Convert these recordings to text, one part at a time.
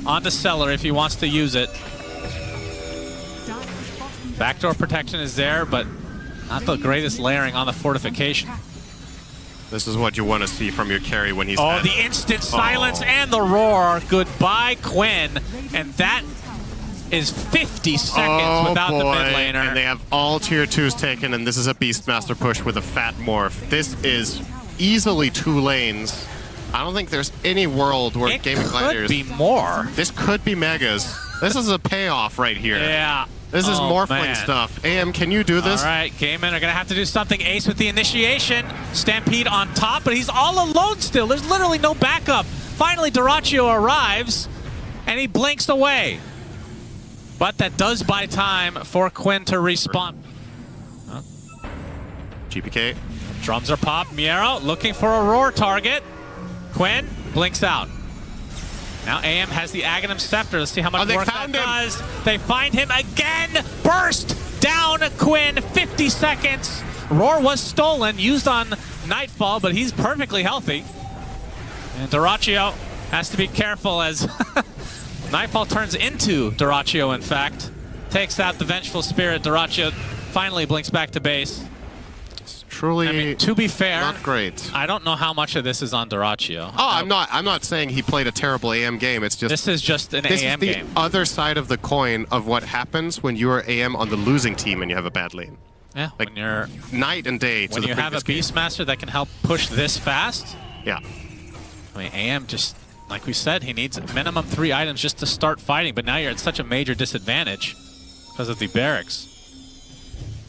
onto Cellar if he wants to use it. Backdoor protection is there, but not the greatest layering on the fortification. This is what you want to see from your carry when he's the instant silence and the roar. Goodbye, Quinn. And that is 50 seconds without the mid laner. And they have all tier 2s taken, and this is a Beastmaster push with a fat morph. This is easily 2 lanes. I don't think there's any world where Gaming Gladiators... It could be more. This could be Megas. This is a payoff right here. Yeah. This is morphling stuff. AM, can you do this? All right, Gaiman are going to have to do something. Ace with the initiation. Stampede on top, but he's all alone still. There's literally no backup. Finally, Dyrachyo arrives, and he blinks away. But that does buy time for Quinn to respawn. GPK. Drums are popped. Miero looking for a roar target. Quinn blinks out. Now AM has the Aghanim Scepter. Let's see how much work that does. They find him again. Burst down Quinn. 50 seconds. Roar was stolen, used on Nightfall, but he's perfectly healthy. And Dyrachyo has to be careful as Nightfall turns into Dyrachyo, in fact. Takes out the Vengeful Spirit. Dyrachyo finally blinks back to base. Truly, I mean, to be fair, not great. I don't know how much of this is on Dyrachyo. Oh, I'm not saying he played a terrible AM game. It's just this is just an AM game. This is the other side of the coin of what happens when you are AM on the losing team and you have a bad lane. Yeah, like when you're night and day. When you have a Beastmaster that can help push this fast. Yeah. I mean, AM just, like we said, he needs minimum 3 items just to start fighting. But now you're at such a major disadvantage because of the barracks.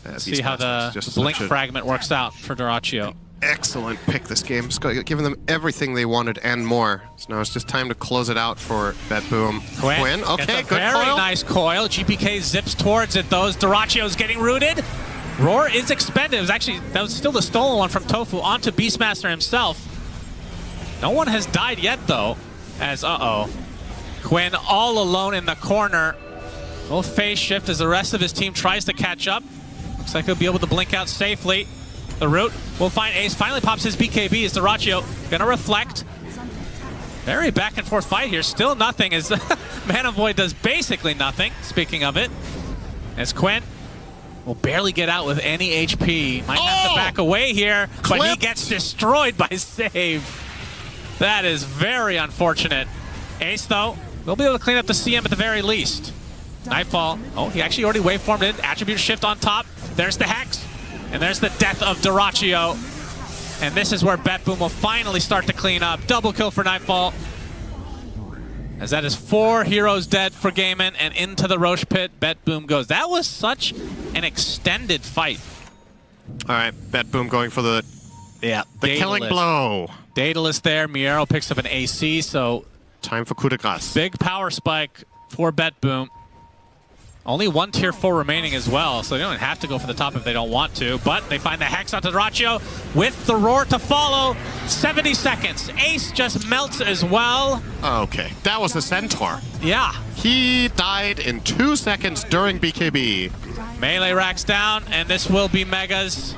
Let's see how the blink fragment works out for Dyrachyo. Excellent pick this game. It's giving them everything they wanted and more. So now it's just time to close it out for BetBoom. Quinn. Okay, good very coil. Nice coil. GPK zips towards it, though. Dyrachyo's getting rooted. Roar is expended. It was actually, that was still the stolen one from Tofu onto Beastmaster himself. No one has died yet, though, as, Quinn all alone in the corner. Will phase shift as the rest of his team tries to catch up. Looks like he'll be able to blink out safely. The root will find Ace. Finally pops his BKB as Dyrachyo gonna reflect. Very back and forth fight here. Still nothing as Mana Void does basically nothing. Speaking of it, as Quinn will barely get out with any HP. Might have to back away here, but he gets destroyed by save. That is very unfortunate. Ace, though, will be able to clean up the CM at the very least. Nightfall. Oh, he actually already waveformed in. Attribute shift on top. There's the Hex. And there's the death of Dyrachyo. And this is where BetBoom will finally start to clean up. Double kill for Nightfall. As that is 4 heroes dead for Gaiman, and into the Roche pit, BetBoom goes. That was such an extended fight. All right, BetBoom going for the killing blow. Daedalus there. Miero picks up an AC, so time for coup de grace. Big power spike for BetBoom. Only 1 tier 4 remaining as well, so they don't have to go for the top if they don't want to. But they find the Hex onto Dyrachyo with the roar to follow. 70 seconds. Ace just melts as well. Okay, that was a Centaur. Yeah. He died in 2 seconds during BKB. Melee racks down, and this will be Megas.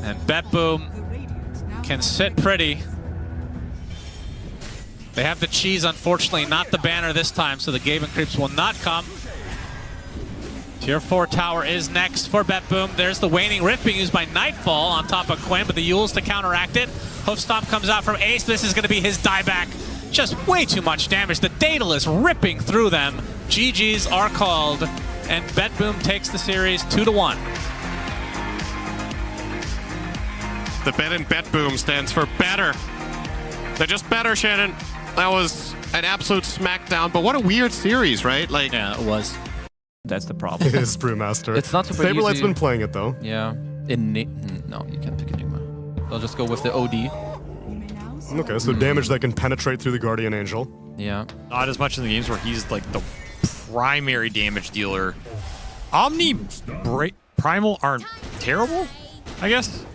And BetBoom can sit pretty. They have the cheese, unfortunately, not the banner this time, so the Gaven creeps will not come. Tier 4 tower is next for BetBoom. There's the Waning Rift being used by Nightfall on top of Quinn, but the Yules to counteract it. Hoofstomp comes out from Ace. This is going to be his dieback. Just way too much damage. The Daedalus ripping through them. GGs are called, and BetBoom takes the series 2-1. The bet in BetBoom stands for better. They're just better, Shannon. That was an absolute smackdown, but what a weird series, right? Like, yeah, it was. That's the problem. It is Brewmaster. It's not super Saberlight's easy. been playing it though. Yeah. No, you can't pick Enigma. I'll just go with the OD. Okay, so damage that can penetrate through the Guardian Angel. Yeah. Not as much in the games where he's like the primary damage dealer. Omni Primal aren't terrible, I guess.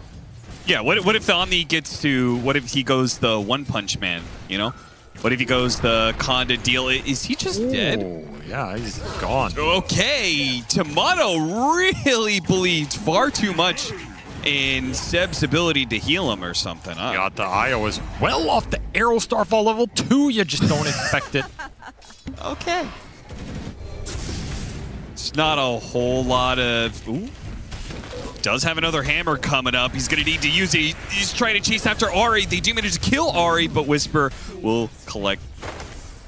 Yeah, what if the Omni gets to, what if he goes the One Punch Man, you know? What if he goes the Conda deal? Is he just dead? Yeah, he's gone. Okay, Tomato really bleeds far too much in Seb's ability to heal him or something. Huh? Got the IO as well off the arrow starfall level 2. You just don't expect it. Okay. It's not a whole lot of... Ooh. Does have another hammer coming up. He's going to need to use it. He's trying to chase after Ari. They do manage to kill Ari, but Whisper will collect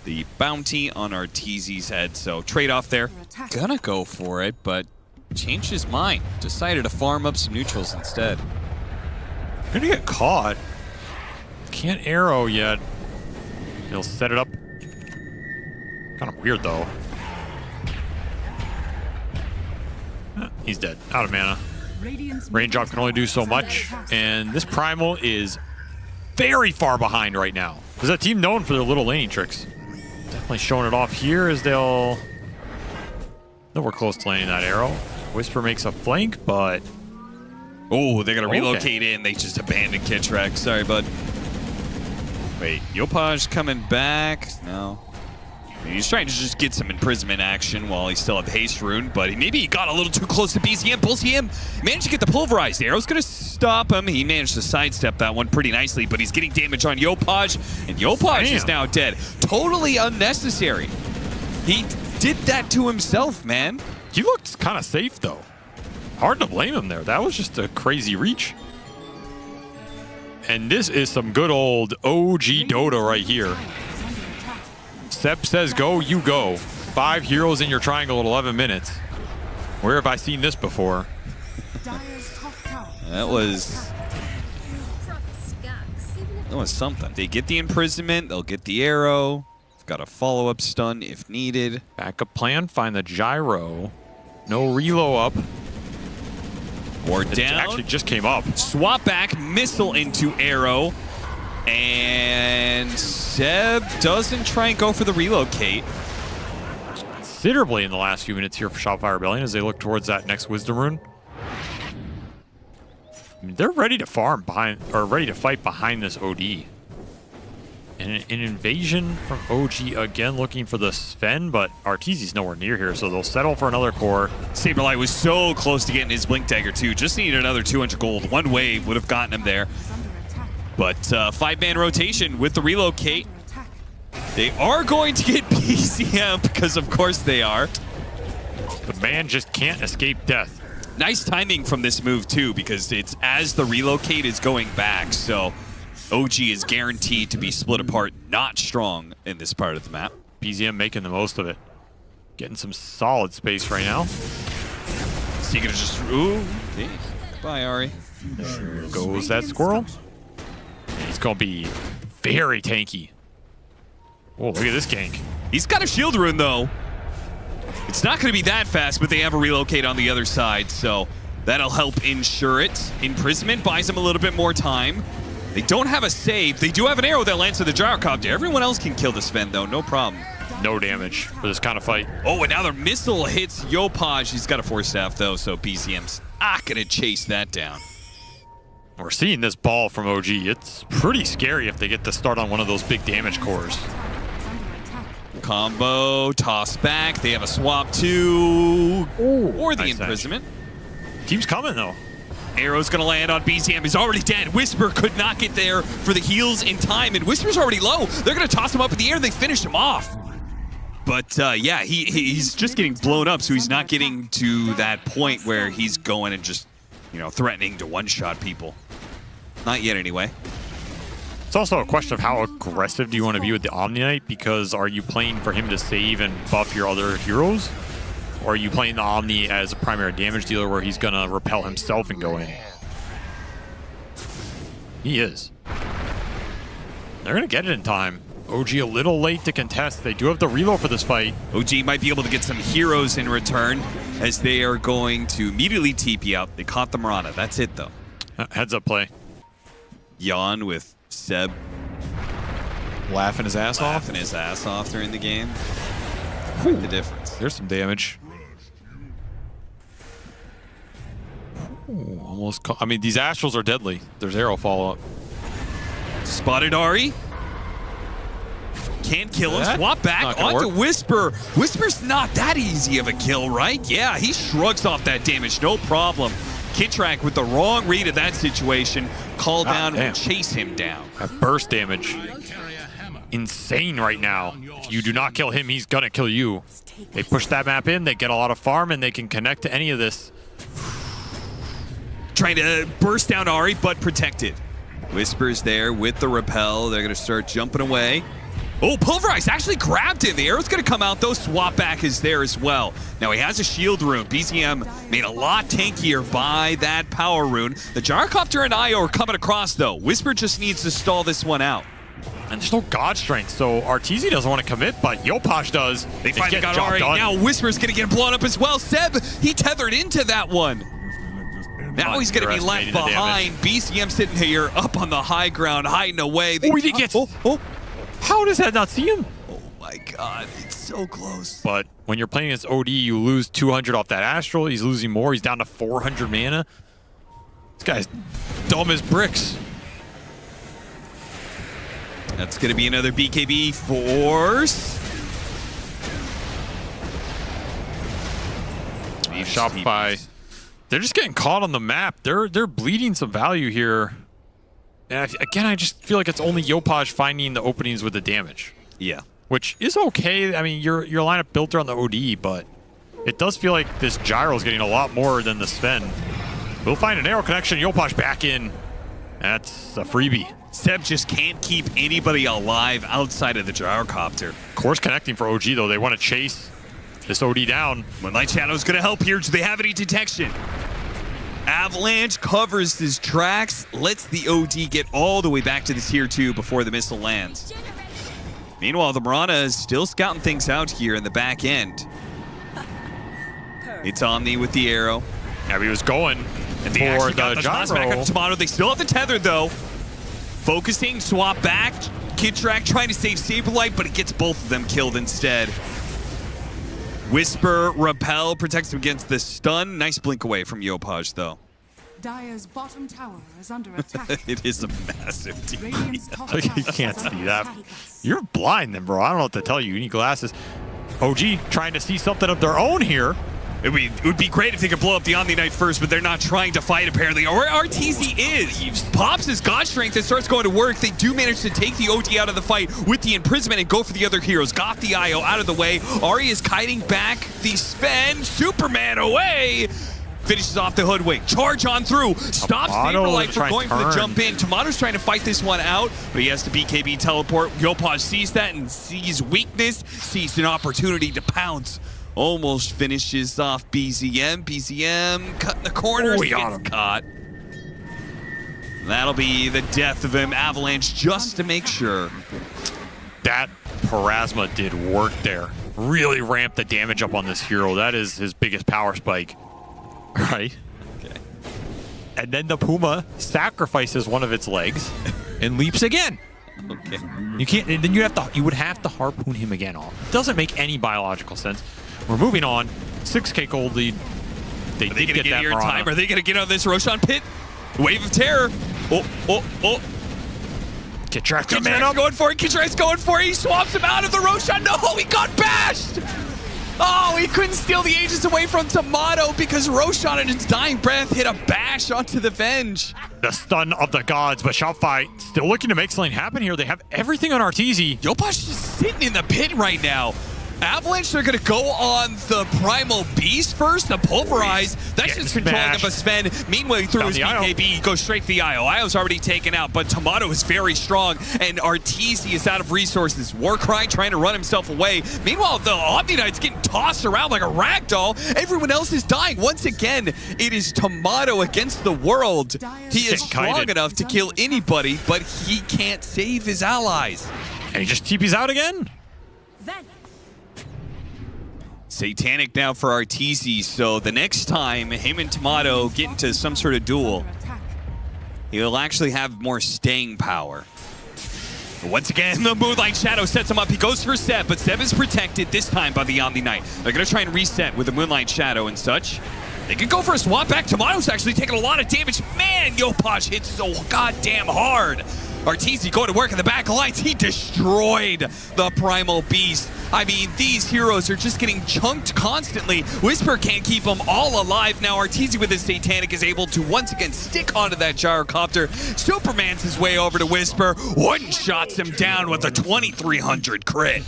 the bounty on Arteezy's head. So trade-off there. Gonna go for it, but changed his mind. Decided to farm up some neutrals instead. Gonna get caught. Can't arrow yet. He'll set it up. Kind of weird, though. He's dead. Out of mana. Range drop can only do so much, and this Primal is very far behind right now. There's a team known for their little laning tricks. Definitely showing it off here as they'll... Nowhere close to landing that arrow. Whisper makes a flank, but... Oh, they're going to relocate in. They just abandoned Kitrex. Sorry, bud. Wait, Yopaj coming back? No. I mean, he's trying to just get some imprisonment action while he still have haste rune, but maybe he got a little too close to BCM. BCM managed to get the pulverized arrow's going to stop him. He managed to sidestep that one pretty nicely, but he's getting damage on Yopaj, and Yopaj is now dead. Totally unnecessary. He did that to himself, man. He looked kind of safe, though. Hard to blame him there. That was just a crazy reach. And this is some good old OG Dota right here. Sep says go, you go. 5 heroes in your triangle at 11 minutes. Where have I seen this before? That was something. They get the imprisonment, they'll get the arrow. Got a follow-up stun if needed. Backup plan, find the gyro. No relo up. Or It down. actually just came up. Swap back, missile into arrow. And Seb doesn't try and go for the relocate. Considerably in the last few minutes here for Shopify Rebellion as they look towards that next Wisdom Rune. I mean, they're ready to farm behind, or ready to fight behind this OD. And an invasion from OG again looking for the Sven, but Arteezy's nowhere near here, so they'll settle for another core. Saberlight was so close to getting his Blink Dagger too. Just needed another 200 gold. One wave would have gotten him there. But 5-man rotation with the relocate. They are going to get PCM because of course they are. The man just can't escape death. Nice timing from this move too, because it's as the relocate is going back. So OG is guaranteed to be split apart, not strong in this part of the map. PZM making the most of it. Getting some solid space right now. So you're gonna just, ooh, okay. Bye, Ari. There goes that squirrel. He's gonna be very tanky. Oh, look at this gank. He's got a shield rune though. It's not gonna be that fast, but they have a relocate on the other side, so that'll help ensure it. Imprisonment buys them a little bit more time. They don't have a save. They do have an arrow that lands to the gyrocopter. Everyone else can kill the Sven though, no problem. No damage for this kind of fight. Oh, and now their missile hits Yopaj. He's got a force staff though, so PCM's not gonna chase that down. We're seeing this ball from OG. It's pretty scary if they get to start on one of those big damage cores. Combo, toss back. They have a swap too. Or the nice imprisonment. Team's coming though. Arrow's gonna land on BCM. He's already dead. Whisper could not get there for the heals in time, and Whisper's already low. They're gonna toss him up in the air and they finish him off. But yeah, he's just getting blown up, so he's not getting to that point where he's going and just, you know, threatening to one-shot people. Not yet, anyway. It's also a question of how aggressive do you want to be with the Omni Knight, because are you playing for him to save and buff your other heroes? Or are you playing the Omni as a primary damage dealer where he's going to repel himself and go in? He is. They're going to get it in time. OG a little late to contest. They do have the reload for this fight. OG might be able to get some heroes in return as they are going to immediately TP out. They caught the Mirana. That's it, though. Heads up play. Yawn with Seb Laughing his ass off. laughing his ass off during the game. Quite the difference. There's some damage. Ooh, almost. I mean, these Astrals are deadly. There's arrow follow-up. Spotted Ari. Can't kill him. That? Swap back Not gonna onto work. Whisper. Whisper's not that easy of a kill, right? Yeah, he shrugs off that damage. No problem. Kitrak with the wrong read of that situation. Call down damn. will chase him down. That burst damage. Insane right now. If you do not kill him, he's gonna kill you. They push that map in, they get a lot of farm, and they can connect to any of this. Trying to burst down Ari, but protected. Whisper's there with the repel. They're going to start jumping away. Oh, Pulverize actually grabbed him. The arrow's going to come out, though. Swap back is there as well. Now he has a shield rune. BZM made a lot tankier by that power rune. The Gyrocopter and Io are coming across, though. Whisper just needs to stall this one out. And there's no God Strength, so Arteezy doesn't want to commit, but Yopaj does. They finally got Ari. Now Whisper's going to get blown up as well. Seb, he tethered into that one. Now he's going to be left behind. BCM sitting here up on the high ground, hiding away. Oh, he gets... How does that not see him? Oh my God, it's so close. But when you're playing against OD, you lose 200 off that Astral. He's losing more. He's down to 400 mana. This guy's dumb as bricks. That's going to be another BKB force. Shopify. They're just getting caught on the map. They're bleeding some value here. And again, I just feel like it's only Yopaj finding the openings with the damage. Yeah. Which is okay. I mean, your lineup built around the OD, but it does feel like this Gyro is getting a lot more than the Sven. We'll find an arrow connection. Yopaj back in. That's a freebie. Seb just can't keep anybody alive outside of the Gyrocopter. Course connecting for OG, though. They want to chase this OD down. Moonlight Shadow's going to help here. Do they have any detection? Avalanche covers his tracks, lets the OD get all the way back to the tier 2 before the missile lands. Meanwhile, the Mirana is still scouting things out here in the back end. It's Omni with the arrow. Yeah, he was going and they for actually got the last back up Tomato. They still have the tether, though. Focusing, swap back. Kitrak trying to save Saberlight, but it gets both of them killed instead. Whisper, repel, protects him against the stun. Nice blink away from Yopaj, though. Dire's bottom tower is under attack. It is a massive team. You can't see that. You're blind then, bro. I don't know what to tell you. You need glasses. OG trying to see something of their own here. It would be great if they could blow up the Omni Knight first, but they're not trying to fight, apparently. Or RTZ is. Pops his God Strength and starts going to work. They do manage to take the OD out of the fight with the imprisonment and go for the other heroes. Got the IO out of the way. Ari is kiting back the Sven. Superman away. Finishes off the hoodwink. Charge on through. Stops Saberlight from going for the jump in. Tomato's trying to fight this one out, but he has to BKB teleport. Yopaj sees that and sees weakness, sees an opportunity to pounce. Almost finishes off BZM. BZM cutting the corners. Caught. That'll be the death of him. Avalanche just to make sure. That Parasma did work there. Really ramped the damage up on this hero. That is his biggest power spike. Right? Okay. And then the Puma sacrifices one of its legs and leaps again. Okay. You can't. And then you would have to harpoon him again. Doesn't make any biological sense. We're moving on. 6K gold lead. They did get that here in time. Are they going to get out of this Roshan pit? Wave of terror. Oh. Kitrak's going for it. Kitrak's going for it. He swaps him out of the Roshan. No, he got bashed. Oh, he couldn't steal the Aegis away from Tomato because Roshan in his dying breath hit a bash onto the Venge. The stun of the gods, but Shopify still looking to make something happen here. They have everything on Arteezy. Yopaj just sitting in the pit right now. Avalanche, they're going to go on the Primal Beast first, the Pulverize. That's just controlling of a Sven. Meanwhile, he threw his BKB, he goes straight to the IO. IO's already taken out, but Tomato is very strong, and Arteezy is out of resources. Warcry trying to run himself away. Meanwhile, the Omni Knight's getting tossed around like a ragdoll. Everyone else is dying. Once again, it is Tomato against the world. He is strong enough to kill anybody, but he can't save his allies. And he just TP's out again. Satanic now for Arteezy, so the next time him and Tomato get into some sort of duel, he'll actually have more staying power. But once again, the Moonlight Shadow sets him up. He goes for Seb, but Seb is protected this time by the Omni Knight. They're going to try and reset with the Moonlight Shadow and such. They could go for a swap back. Tomato's actually taking a lot of damage. Man, Yopaj hits so goddamn hard. Arteezy going to work in the back lines. He destroyed the Primal Beast. I mean, these heroes are just getting chunked constantly. Whisper can't keep them all alive. Now Arteezy with his Satanic is able to once again stick onto that gyrocopter. Superman's his way over to Whisper. One-shots him down with a 2300 crit.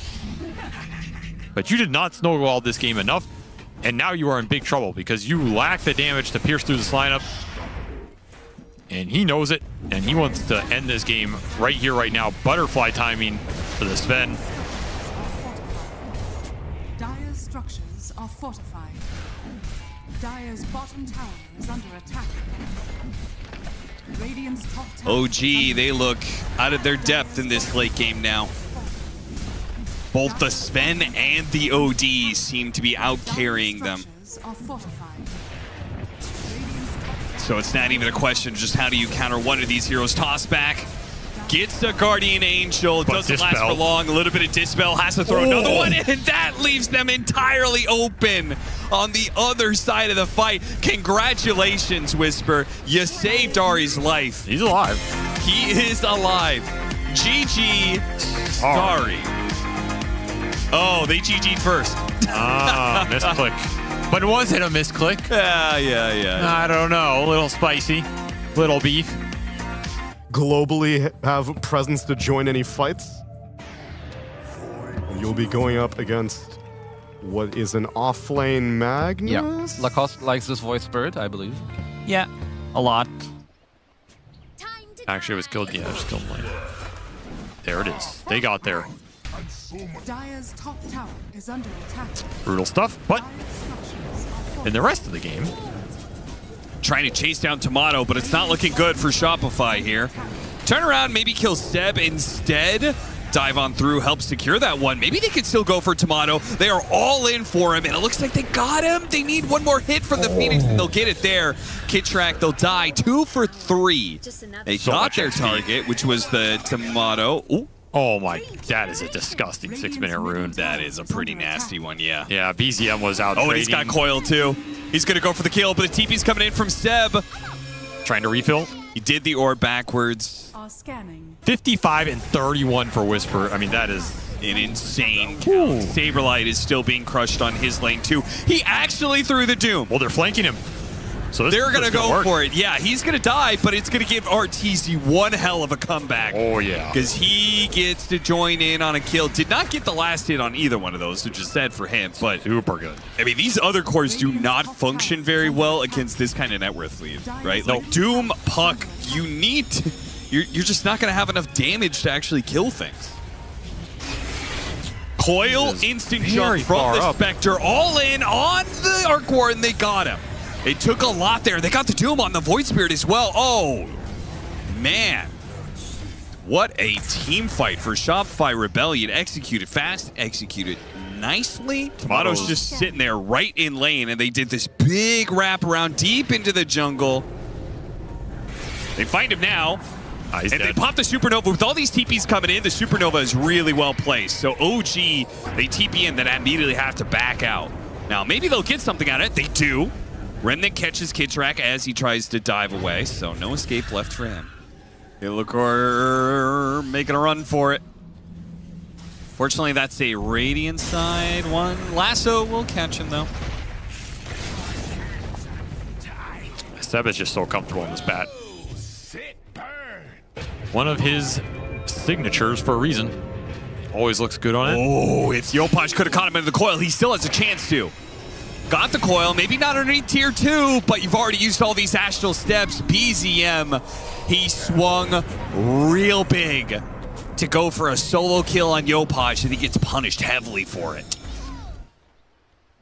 But you did not snowball this game enough, and now you are in big trouble because you lack the damage to pierce through this lineup. And he knows it, and he wants to end this game right here, right now. Butterfly timing for the Sven. Dire's structures are fortified. Dire's bottom tower is under attack. Radiant's top tower. OG, they look out of their depth in this late game now. Both the Sven and the OD seem to be out carrying them. So it's not even a question of just how do you counter one of these heroes. Toss back, gets the Guardian Angel, doesn't last for long. A little bit of Dispel, has to throw another one, and that leaves them entirely open on the other side of the fight. Congratulations, Whisper. You saved Ari's life. He's alive. He is alive. GG, sorry. Oh, they GG'd first. Ah, misclick. But was it a misclick? Yeah. I don't know. A little spicy. Little beef. Globally have presence to join any fights. And you'll be going up against what is an offlane Magnus? Yeah, Lacoste likes this voice spirit, I believe. Yeah, a lot. Actually, it was killed. Yeah, just killed lane. There it is. They got there. Dire's top tower is under attack. Brutal stuff, but in the rest of the game, trying to chase down Tomato, but it's not looking good for Shopify here. Turn around, maybe kill Seb instead. Dive on through, help secure that one. Maybe they could still go for Tomato. They are all in for him, and it looks like they got him. They need one more hit from the Phoenix, and they'll get it there. Kitrak, they'll die 2 for 3. They got their target, which was the Tomato. Ooh. oh my, that is a disgusting 6-minute rune. That is a pretty nasty one, yeah. Yeah, BZM was out. Oh, and he's got Coil too. He's gonna go for the kill, but the TP's coming in from Seb. Trying to refill. He did the orb backwards. Are scanning. 55 and 31 for Whisper. I mean, that is An insane count. Saberlight is still being crushed on his lane too. He actually threw the Doom. well, they're flanking him. So this, They're gonna this is go work. for it. Yeah, he's gonna die, but it's gonna give Arteezy one hell of a comeback. Oh yeah. Because he gets to join in on a kill. Did not get the last hit on either one of those, which is sad for him. But Super good. I mean, these other cores do not function very well against this kind of net worth lead, right? Like Doom, Puck, you need to, you're just not gonna have enough damage to actually kill things. Coil, instant jump from far the up. Spectre, all in on the Arc Warden. They got him. It took a lot there. They got the Doom on the Void Spirit as well. Oh, man. What a team fight for Shopify Rebellion. Executed fast, executed nicely. Tomato's just sitting there right in lane, and they did this big wraparound deep into the jungle. They find him now. He's And dead. they pop the Supernova. With all these TPs coming in, the Supernova is really well placed. So OG, they TP in, then immediately have to back out. Now, maybe they'll get something out of it. They do. Remnant catches Kitrak as he tries to dive away, so no escape left for him. Illichor making a run for it. Fortunately, that's a Radiant side one. Lasso will catch him, though. Seb is just so comfortable in this bat. One of his signatures for a reason. Always looks good on it. Oh, if Yopaj could have caught him into the coil, he still has a chance to. Got the coil, maybe not underneath tier 2, but you've already used all these astral steps. BZM, he swung real big to go for a solo kill on Yopaj, and he gets punished heavily for it.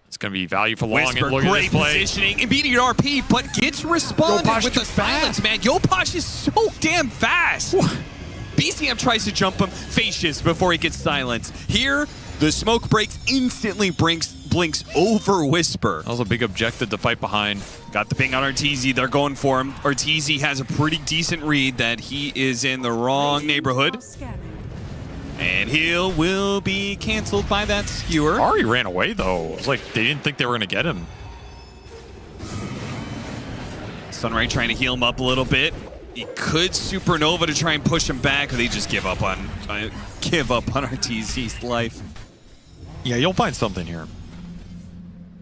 It's going to be value for long. Whisper, And look at great this play. positioning, immediate RP, but gets responded Yopaj with too the silence, man. Yopaj is so damn fast. BCM tries to jump him, facious before he gets silenced. Here, the smoke breaks, instantly blinks over Whisper. That was a big objective to fight behind. Got the ping on Arteezy. They're going for him. Arteezy has a pretty decent read that he is in the wrong neighborhood. Are scanning. And he will be canceled by that skewer. Ari ran away, though. It was like they didn't think they were going to get him. Sunray trying to heal him up a little bit. He could supernova to try and push him back, or they just give up on RTZ's life. Yeah, you'll find something here.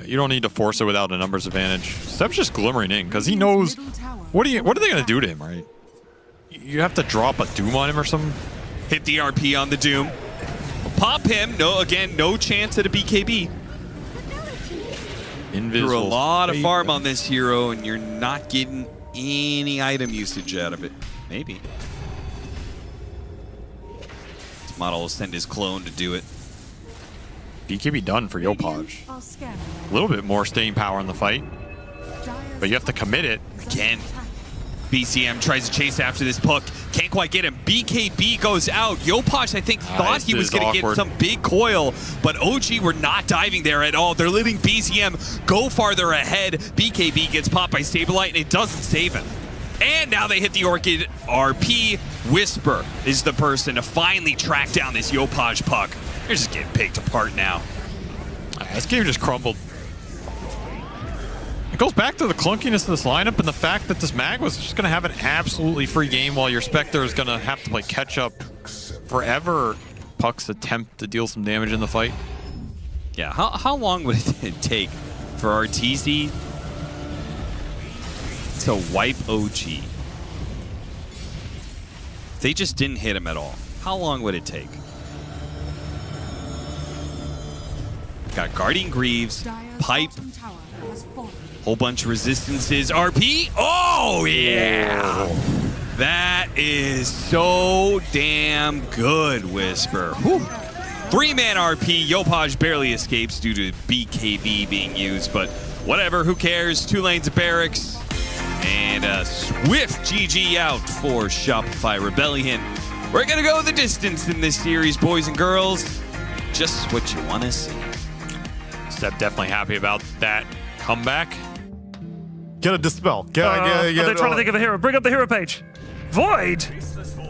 You don't need to force it without a numbers advantage. Seb's just glimmering in because he knows what are they gonna do to him, right? You have to drop a Doom on him or something. Hit the RP on the Doom. Pop him. No, again, no chance at a BKB. Invisible. Threw a lot of farm on this hero, and you're not getting any item usage out of it. Maybe. This model will send his clone to do it. BKB done for Yopaj. A little bit more staying power in the fight, but you have to commit it. Again, BCM tries to chase after this puck. Can't quite get him. BKB goes out. Yopaj, I think, thought he was going to get some big coil, but OG were not diving there at all. They're letting BCM go farther ahead. BKB gets popped by Saberlight, and it doesn't save him. And now they hit the Orchid RP. Whisper is the person to finally track down this Yopaj puck. They're just getting picked apart now. This game just crumbled. It goes back to the clunkiness of this lineup and the fact that this mag was just going to have an absolutely free game while your Spectre is going to have to play catch up forever. Puck's attempt to deal some damage in the fight. Yeah, how long would it take for RTZ to wipe OG? If they just didn't hit him at all, how long would it take? Got Guardian Greaves, Pipe, whole bunch of resistances. RP. Oh, yeah. That is so damn good, Whisper. Whew. 3-man RP. Yopaj barely escapes due to BKB being used, but whatever. Who cares? 2 lanes of barracks. And a swift GG out for Shopify Rebellion. We're going to go the distance in this series, boys and girls. Just what you want to see. Step definitely happy about that comeback. Get a dispel. Get are they trying to think of a hero? Bring up the hero page. Void!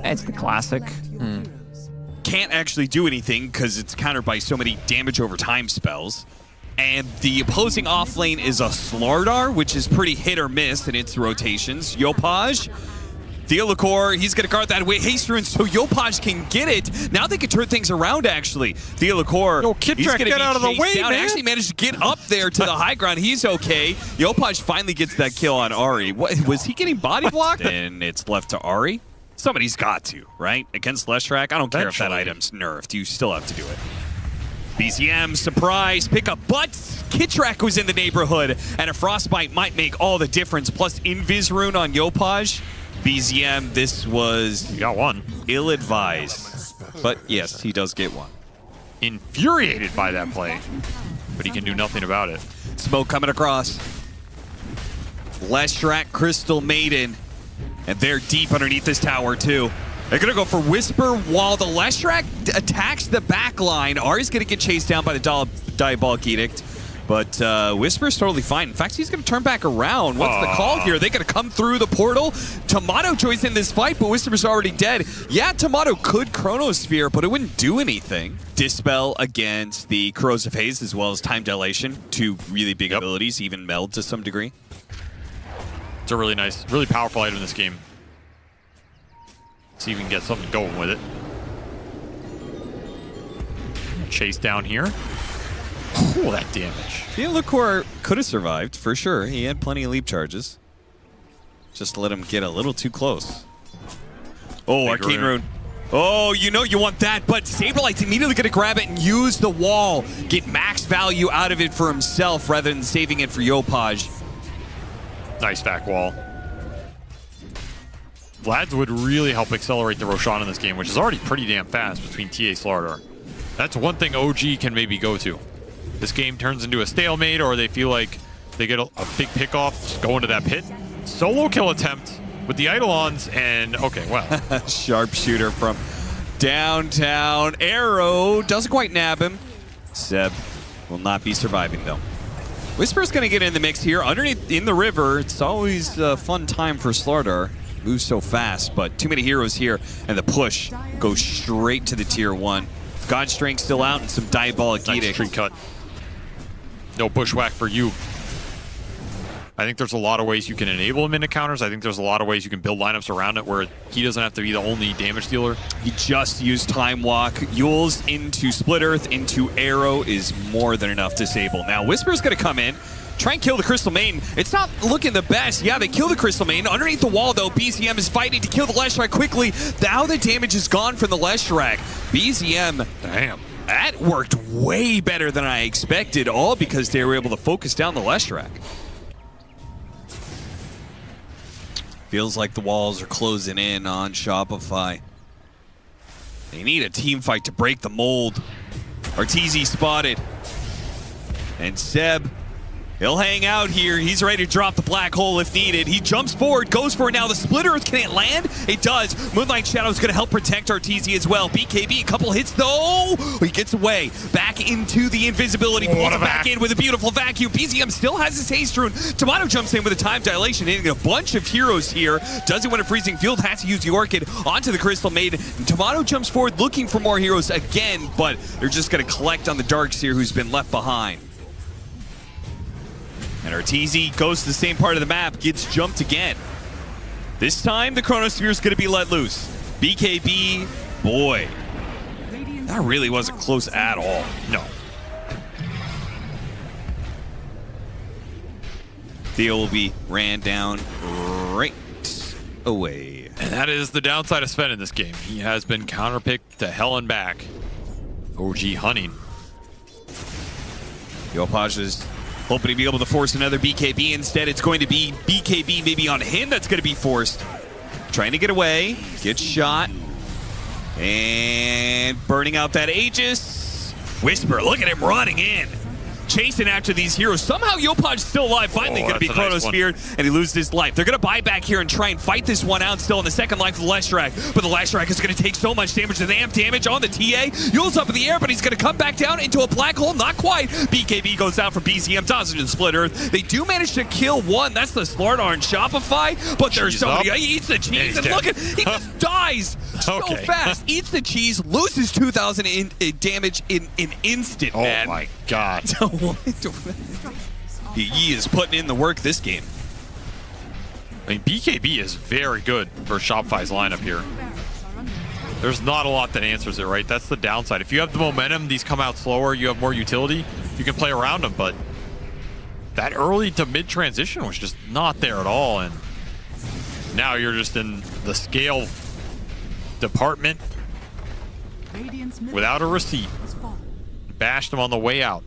It's the classic. Can't actually do anything because it's countered by so many damage over time spells. And the opposing offlane is a Slardar, which is pretty hit or miss in its rotations. Yopaj, Theolacor, he's going to guard that way. Haste Rune, so Yopaj can get it. Now they can turn things around, actually. Theolacor, he's going to get out of the way, down. man. Actually managed to get up there to the high ground. He's okay. Yopaj finally gets that kill on Ari. What, was he getting body blocked? And it's left to Ari. Somebody's got to, right? Against Leshrac, I don't care if that item's nerfed. You still have to do it. BCM, surprise, pick up, but Kitrak was in the neighborhood, and a Frostbite might make all the difference, plus Invis Rune on Yopaj. BZM, this was You got one. ill-advised, but yes, he does get one. Infuriated by that play, but he can do nothing about it. Smoke coming across. Leshrac, Crystal Maiden, and they're deep underneath this tower too. They're gonna go for Whisper while the Leshrac attacks the back line. Ari's gonna get chased down by the Diabolic Edict. But Whisper's totally fine. In fact, he's going to turn back around. What's the call here? They're going to come through the portal. Tomato joins in this fight, but Whisper's already dead. Yeah, Tomato could Chronosphere, but it wouldn't do anything. Dispel against the Corrosive Haze, as well as Time Dilation. 2 really big abilities, even meld to some degree. It's a really nice, really powerful item in this game. See if we can get something going with it. Chase down here. Oh, that damage. Theolacor could have survived, for sure. He had plenty of leap charges. Just let him get a little too close. Oh, big Arcane Rune. Oh, you know you want that, but Saberlight's immediately going to grab it and use the wall. Get max value out of it for himself rather than saving it for Yopaj. Nice back wall. Vlad's would really help accelerate the Roshan in this game, which is already pretty damn fast between TA Slardar. That's one thing OG can maybe go to. This game turns into a stalemate, or they feel like they get a big pick off, just go into that pit. Solo kill attempt with the Eidolons, and okay, well. Sharpshooter from downtown. Arrow doesn't quite nab him. Seb will not be surviving, though. Whisper's going to get in the mix here. Underneath in the river, it's always a fun time for Slardar. Moves so fast, but too many heroes here, and the push goes straight to the tier 1. God Strength still out, and some Diabolic Edict. Nice tree cut. No bushwhack for you. I think there's a lot of ways you can enable him into counters. I think there's a lot of ways you can build lineups around it where he doesn't have to be the only damage dealer. He just used Time Walk. Yules into Split Earth, into Arrow is more than enough to disable. Now, Whisper's going to come in, try and kill the Crystal Maiden. It's not looking the best. Yeah, they kill the Crystal Maiden. Underneath the wall, though, BZM is fighting to kill the Leshrac quickly. Now the damage is gone from the Leshrac. BZM, Damn. that worked way better than I expected, all because they were able to focus down the Leshrac. Feels like the walls are closing in on Shopify. They need a team fight to break the mold. Arteezy spotted. And Seb, he'll hang out here. He's ready to drop the black hole if needed. He jumps forward, goes for it now. The Split Earth, can it land? It does. Moonlight Shadow is going to help protect Arteezy as well. BKB, a couple hits though. He gets away. Back into the invisibility. Pulls it back in with a beautiful vacuum. BZM still has his haste rune. Tomato jumps in with a time dilation, hitting a bunch of heroes here. Doesn't win a freezing field. Has to use the Orchid onto the Crystal Maiden. And Tomato jumps forward looking for more heroes again, but they're just going to collect on the Darkseer who's been left behind. And Arteezy goes to the same part of the map, gets jumped again. This time, the Chronosphere is going to be let loose. BKB, boy, that really wasn't close at all. No. Theo will be ran down right away. And that is the downside of Sven in this game. He has been counterpicked to hell and back. OG hunting. Yopaj is hoping to be able to force another BKB. Instead, it's going to be BKB maybe on him that's going to be forced. Trying to get away, gets shot, and burning out that Aegis. Whisper, look at him running in. Chasing after these heroes. Somehow Yopaj still alive. Finally going to be Chronosphered, and he loses his life. They're going to buy back here and try and fight this one out still in the second life of the Leshrac. But the Leshrac is going to take so much damage. The amp damage on the TA. Yule's up in the air, but he's going to come back down into a black hole. Not quite. BKB goes down from BZM, tosses into the Split Earth. They do manage to kill one. That's the Slardar and Shopify. But there's so many. He eats the cheese, and look at he just dies so fast. Eats the cheese, loses 2,000 in damage in an instant, man. Oh my god. He is putting in the work this game. I mean, BKB is very good for Shopify's lineup here. There's not a lot that answers it, right? That's the downside. If you have the momentum, these come out slower, you have more utility, you can play around them, but that early to mid transition was just not there at all, and now you're just in the scale department without a receipt. Bashed him on the way out.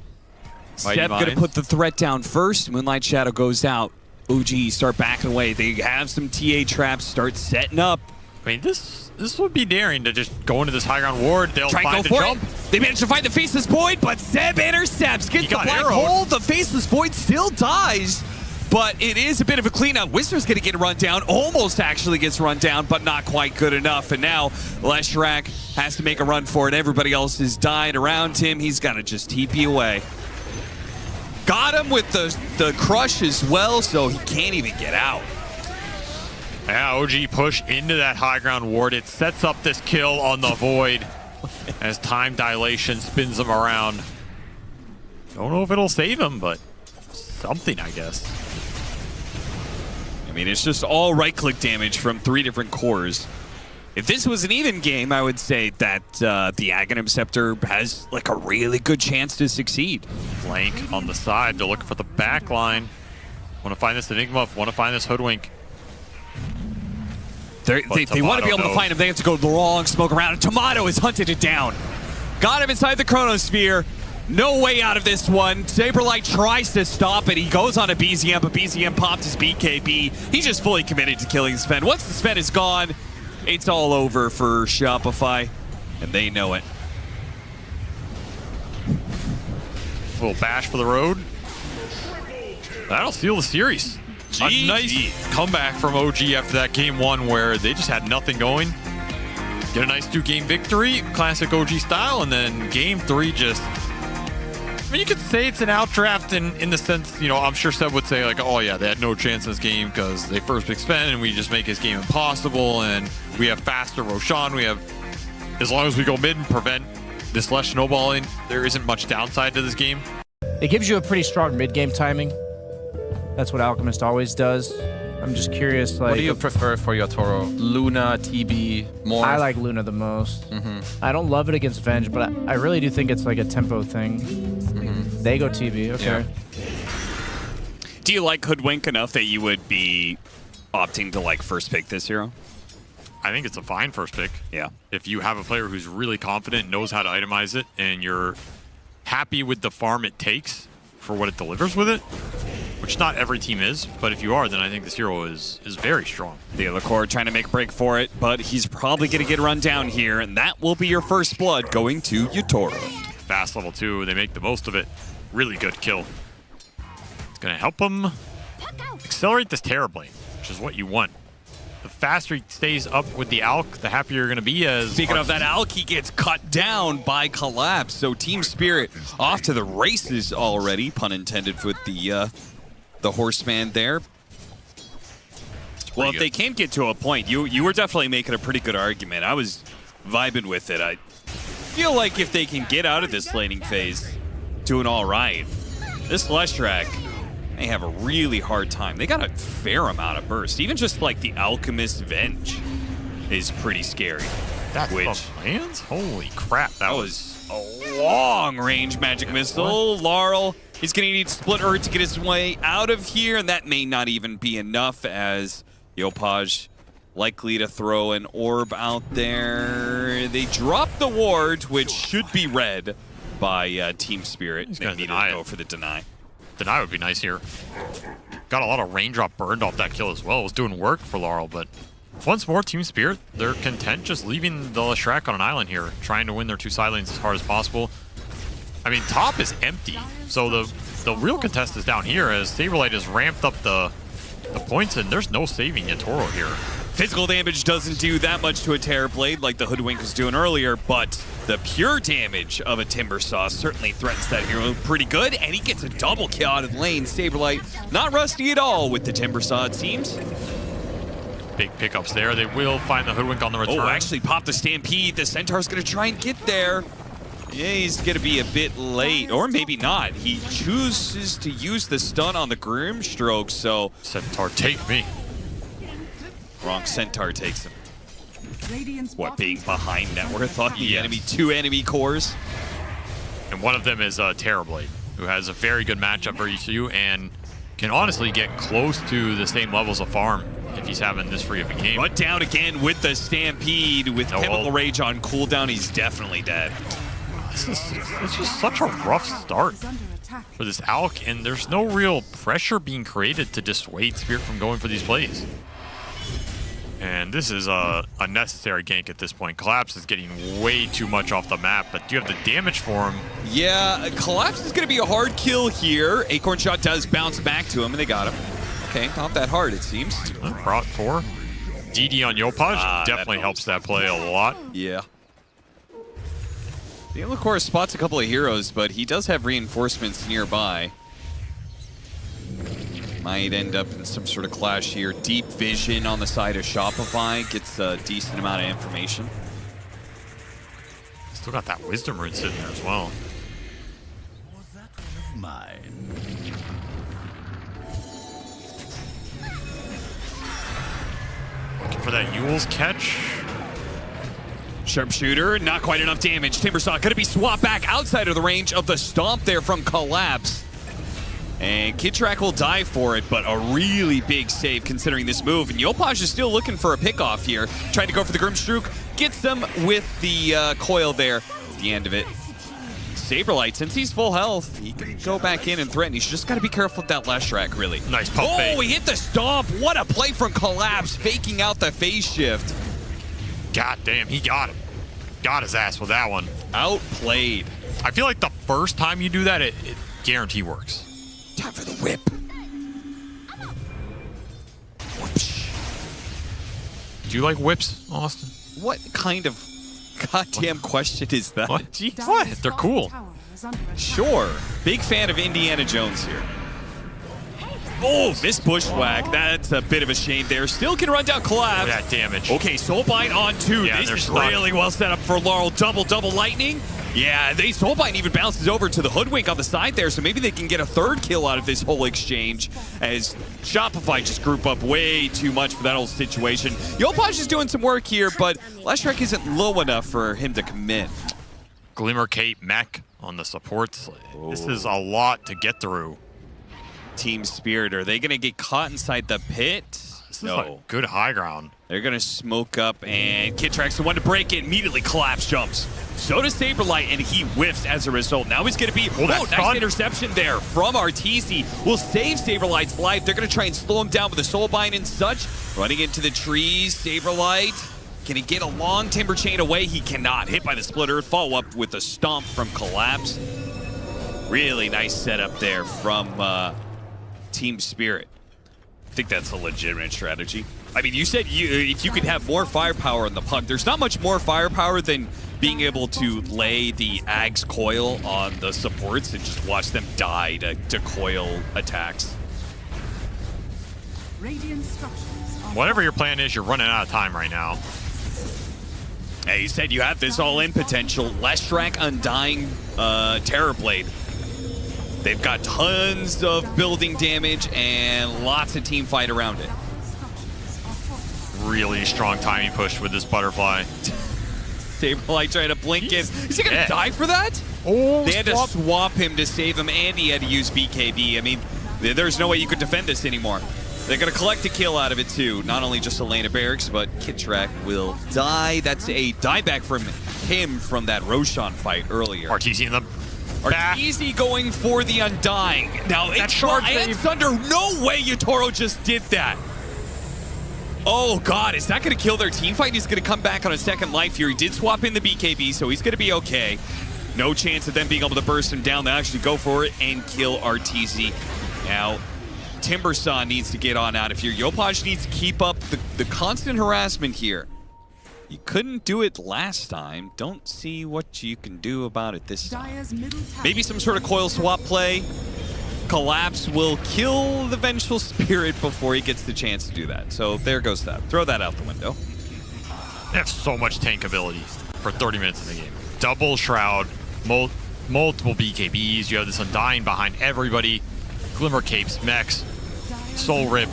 Step going to put the threat down first. Moonlight Shadow goes out. OG start backing away. They have some TA traps, start setting up. I mean, this would be daring to just go into this high ground ward. They'll find the jump. They manage to find the Faceless Void, but Seb intercepts, gets the black arrowed. hole. The Faceless Void still dies, but it is a bit of a cleanup. Whisper's going to get run down, almost actually gets run down, but not quite good enough. And now Leshrac has to make a run for it. Everybody else is dying around him. He's got to just TP away. Got him with the crush as well, so he can't even get out. Yeah, OG push into that high ground ward. It sets up this kill on the Void as time dilation spins him around. Don't know if it'll save him, but something, I guess. I mean, it's just all right-click damage from 3 different cores. If this was an even game, I would say that the Aghanim Scepter has like a really good chance to succeed. Flank on the side. They're looking for the back line. Want to find this Enigma, want to find this Hoodwink. They want to be able to find him. They have to go the long smoke around. And Tomato has hunted it down. Got him inside the Chronosphere. No way out of this one. Saberlight tries to stop it. He goes on a BZM, but BZM popped his BKB. He's just fully committed to killing Sven. Once the Sven is gone, it's all over for Shopify, and they know it. A little bash for the road. That'll seal the series. A nice comeback from OG after that game 1 where they just had nothing going. Get a nice 2-game victory, classic OG style, and then game 3 just... I mean, you could say it's an outdraft in the sense, you know, I'm sure Seb would say, like, oh yeah, they had no chance in this game because they first pick Sven and we just make his game impossible, and we have faster Roshan, we have, as long as we go mid and prevent this less snowballing, there isn't much downside to this game. It gives you a pretty strong mid-game timing. That's what Alchemist always does. I'm just curious, like... What do you prefer for your Toro? Luna, TB, more? I like Luna the most. I don't love it against Venge, but I really do think it's like a tempo thing. They go TB, okay. Yeah. Do you like Hoodwink enough that you would be opting to like first pick this hero? I think it's a fine first pick. Yeah. If you have a player who's really confident, knows how to itemize it, and you're happy with the farm it takes for what it delivers with it, which not every team is, but if you are, then I think this hero is very strong. The Liquor trying to make a break for it, but he's probably going to get run down here, and that will be your first blood going to Yutoro. Fast level 2, they make the most of it. Really good kill. It's going to help him accelerate this Terrorblade, which is what you want. The faster he stays up with the Alk, the happier you're going to be. As Speaking of that Alk, he gets cut down by Collapse, so Team Spirit off to the races already, pun intended with the Horseman there. Well, if they can't get to a point, you were definitely making a pretty good argument. I was vibing with it. I feel like if they can get out of this laning phase doing all right, this Leshrac may have a really hard time. They got a fair amount of burst. Even just like the Alchemist Venge is pretty scary. That lands? Holy crap. That was a long-range magic missile. Laurel is going to need Split Earth to get his way out of here, and that may not even be enough as Yopaj likely to throw an orb out there. They drop the ward, which should be read by Team Spirit. He's they going to need deny to go it. for the deny. Deny would be nice here. Got a lot of raindrop burned off that kill as well. It was doing work for Laurel, but once more, Team Spirit, they're content just leaving the Leshrac on an island here, trying to win their 2 side lanes as hard as possible. I mean, top is empty, so the real contest is down here as Saberlight has ramped up the points, and there's no saving Yatoro here. Physical damage doesn't do that much to a Terrorblade like the Hoodwink was doing earlier, but the pure damage of a Timbersaw certainly threatens that hero pretty good, and he gets a double kill out of the lane. Saberlight not rusty at all with the Timbersaw, it seems. Big pickups there. They will find the Hoodwink on the return. Oh, actually popped the Stampede. The Centaur's going to try and get there. Yeah, he's going to be a bit late, or maybe not. He chooses to use the stun on the Grimstroke, so... Centaur, take me. Wrong, Centaur takes him. Radiant's What, bottom being tower behind is under network? Thought the Yes. enemy, 2 enemy cores. And one of them is Terrorblade, who has a very good matchup for ECU and can honestly get close to the same levels of farm if he's having this free of a game. But down again with the Stampede, with Chemical Rage on cooldown, he's definitely dead. It's just such a rough start is under attack. for this Alk, and there's no real pressure being created to dissuade Spirit from going for these plays. And this is a necessary gank at this point. Collapse is getting way too much off the map, but do you have the damage for him? Yeah, Collapse is going to be a hard kill here. Acorn Shot does bounce back to him, and they got him. Okay, not that hard, it seems. Brought 4. DD on Yopaj definitely helps that play a lot. Yeah. The Liquor spots a couple of heroes, but he does have reinforcements nearby. Might end up in some sort of clash here. Deep Vision on the side of Shopify gets a decent amount of information. Still got that Wisdom Rune sitting there as well. Looking for that Yule's catch. Sharpshooter, not quite enough damage. Timbersaw gonna be swapped back outside of the range of the stomp there from Collapse. And Kitrak will die for it, but a really big save considering this move. And Yopaj is still looking for a pickoff here. Trying to go for the Grimstroke. Gets them with the coil there at the end of it. Saberlight, since he's full health, he can go back in and threaten. He's just got to be careful with that Leshrac, really. Nice pump Oh, fake. he hit the stomp. What a play from Collapse, faking out the phase shift. God damn, he got him. Got his ass with that one. Outplayed. I feel like the first time you do that, it guarantee works. Time for the whip. Do you like whips, Austin? What kind of goddamn question is that? What? What? They're cool. tower is under attack. Sure. Big fan of Indiana Jones here. Oh, this bushwhack. That's a bit of a shame there. Still can run down Collapse. That damage. Okay, Soulbite on 2. Yeah, this they're is stuck. really well set up for Laurel. Double lightning. Yeah, the Soulbind even bounces over to the Hoodwink on the side there, so maybe they can get a third kill out of this whole exchange as Shopify just group up way too much for that whole situation. Yopaj is doing some work here, but Leshrac isn't low enough for him to commit. Glimmer Cape mech on the supports. This is a lot to get through. Team Spirit, are they going to get caught inside the pit? This is like good high ground. They're going to smoke up, and Kitrak's the one to break it. Immediately collapse jumps. So does Saberlight, and he whiffs as a result. Now he's going to be... nice interception there from Arteezy. Will save Saberlight's life. They're going to try and slow him down with the Soulbind and such. Running into the trees, Saberlight. Can he get a long Timber Chain away? He cannot. Hit by the Splitter. Follow up with a Stomp from Collapse. Really nice setup there from Team Spirit. I think that's a legitimate strategy. I mean, you said if you could have more firepower on the puck, there's not much more firepower than being able to lay the Ag's coil on the supports and just watch them die to coil attacks. Radiant structures are Whatever your plan is, you're running out of time right now. Hey, you said you have this all-in potential. Leshrac, Undying, Terrorblade. They've got tons of building damage and lots of team fight around it. Really strong timing push with this butterfly. Saberlight trying to blink in. Is he going to die for that? Oh, they had to swap him to save him, and he had to use BKB. I mean, there's no way you could defend this anymore. They're going to collect a kill out of it, too. Not only just Elena Barracks, but Kitrak will die. That's a dieback from him from that Roshan fight earlier. Arteezy in the Arteezy going for the Undying. Now, that short and Thunder, no way Yatoro just did that. Oh, God, is that going to kill their team fight? He's going to come back on a second life here. He did swap in the BKB, so he's going to be okay. No chance of them being able to burst him down. They actually go for it and kill Arteezy. Now, Timbersaw needs to get on out of here. Yopaj needs to keep up the constant harassment here. You couldn't do it last time. Don't see what you can do about it this time. Maybe some sort of coil swap play. Collapse will kill the Vengeful Spirit before he gets the chance to do that. So there goes that. Throw that out the window. They have so much tank ability for 30 minutes in the game. Double Shroud, multiple BKBs. You have this Undying behind everybody. Glimmer Capes, mechs, Soul Rip.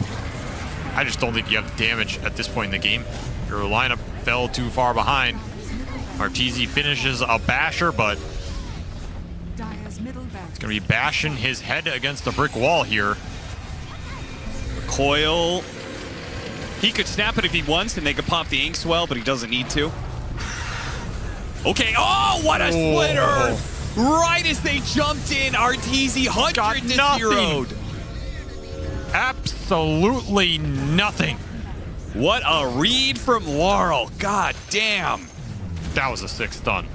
I just don't think you have damage at this point in the game. Your lineup fell too far behind. Arteezy finishes a basher, but it's going to be bashing his head against the brick wall here. Coil. He could snap it if he wants, and they could pop the Inkswell, but he doesn't need to. Okay. Oh, what a splitter! Right as they jumped in, Arteezy 100 to 0'd. Absolutely nothing. What a read from Laurel. God damn. That was a 6 stun.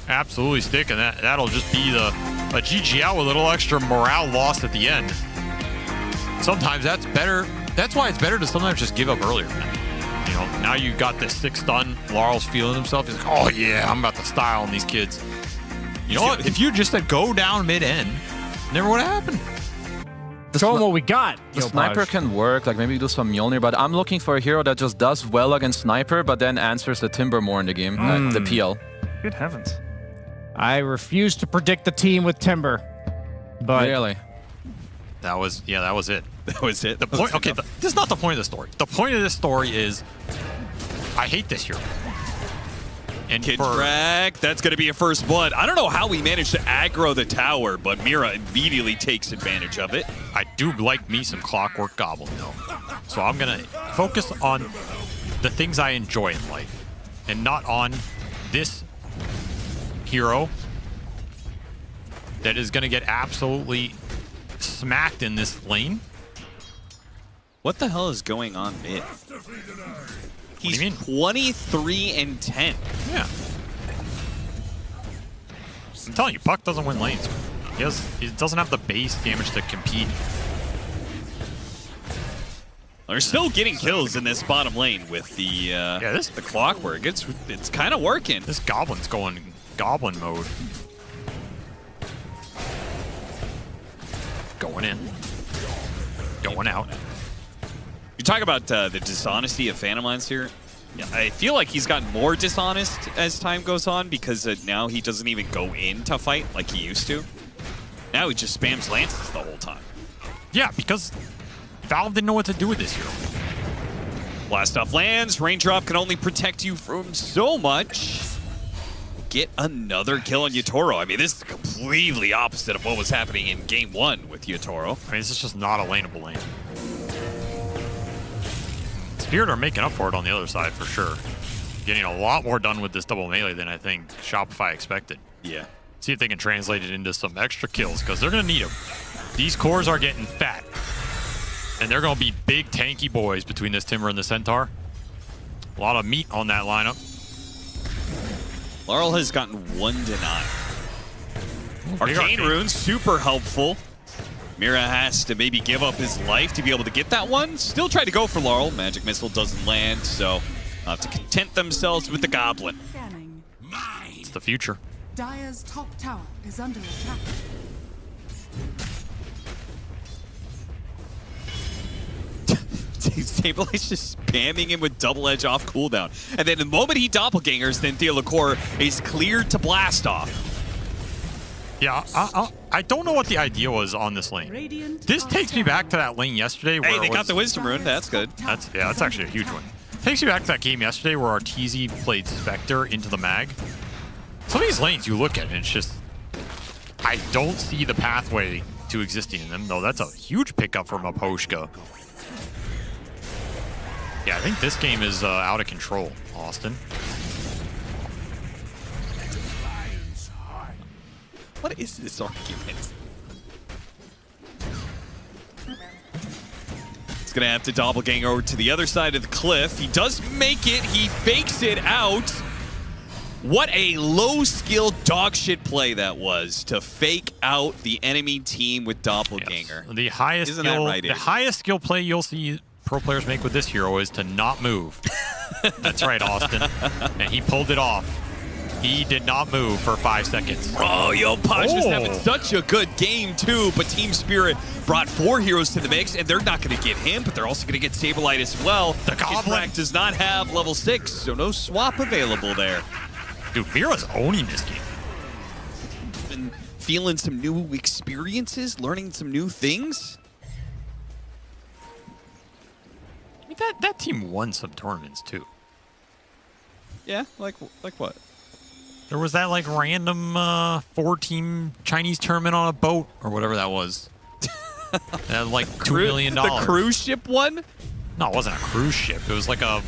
Absolutely sticking that. That'll just be a GG out with a little extra morale loss at the end. Sometimes that's better. That's why it's better to sometimes just give up earlier, man. You know, now you got this 6 stun. Laurel's feeling himself. He's like, oh yeah, I'm about to style on these kids. You know what? If you just said go down mid-end, never would have happened. Show them what we got. The sniper can work, like maybe do some Mjolnir, but I'm looking for a hero that just does well against sniper, but then answers the Timber more in the game, like the PL. Good heavens. I refuse to predict the team with Timber. But Really? That was it. That was it. The point. Okay, this is not the point of the story. The point of this story is, I hate this hero. And Kitrak, that's going to be a first blood. I don't know how we managed to aggro the tower, but Mira immediately takes advantage of it. I do like me some Clockwork Goblin, though. So I'm going to focus on the things I enjoy in life and not on this hero that is going to get absolutely smacked in this lane. What the hell is going on mid? He's 23 and 10. Yeah. I'm telling you, Puck doesn't win lanes. He doesn't have the base damage to compete. They're still getting kills in this bottom lane with the the Clockwork. It's kind of working. This Goblin's going Goblin mode. Going in. Going out. You talk about the dishonesty of Phantom Lines here. Yeah, I feel like he's gotten more dishonest as time goes on because now he doesn't even go in to fight like he used to. Now he just spams lances the whole time. Yeah, because Valve didn't know what to do with this hero. Blast off lands, raindrop can only protect you from so much. Get another kill on Yatoro. I mean, this is completely opposite of what was happening in game 1 with Yatoro. I mean, this is just not a laneable lane. Spirit are making up for it on the other side for sure. Getting a lot more done with this double melee than I think Shopify expected. Yeah. See if they can translate it into some extra kills, because they're going to need them. These cores are getting fat. And they're going to be big, tanky boys between this Timber and the Centaur. A lot of meat on that lineup. Laurel has gotten 1 deny. Arcane runes, super helpful. Mira has to maybe give up his life to be able to get that one. Still try to go for Laurel. Magic Missile doesn't land, so they'll have to content themselves with the Goblin. Scanning. It's the future. Dire's top tower is under attack. Sableye just spamming him with double edge off cooldown. And then the moment he doppelgangers, then Theolacor is cleared to blast off. Yeah, I don't know what the idea was on this lane. This takes me back to that lane yesterday where Hey, they got the Wisdom Rune. That's good. That's actually a huge one. Takes me back to that game yesterday where Arteezy played Spectre into the mag. Some of these lanes you look at and it's just, I don't see the pathway to existing in them, though that's a huge pickup from Aposhka. Yeah, I think this game is out of control, Austin. What is this argument? He's gonna have to doppelganger over to the other side of the cliff. He does make it. He fakes it out. What a low-skill dogshit play that was to fake out the enemy team with doppelganger. Yes. The highest Isn't skill, that right, the Izzy? highest skill play you'll see pro players make with this hero is to not move. That's right, Austin. And he pulled it off. He did not move for 5 seconds. Oh, Yopaj was having such a good game, too. But Team Spirit brought 4 heroes to the mix, and they're not going to get him, but they're also going to get Sableye as well. The Goblin Kitrak does not have level 6, so no swap available there. Dude, Mira's owning this game. Been feeling some new experiences, learning some new things. I mean, that team won some tournaments, too. Yeah, like what? There was that, like, random 4-team Chinese tournament on a boat, or whatever that was. That had, like, $2 million. The cruise ship one? No, it wasn't a cruise ship. It was like a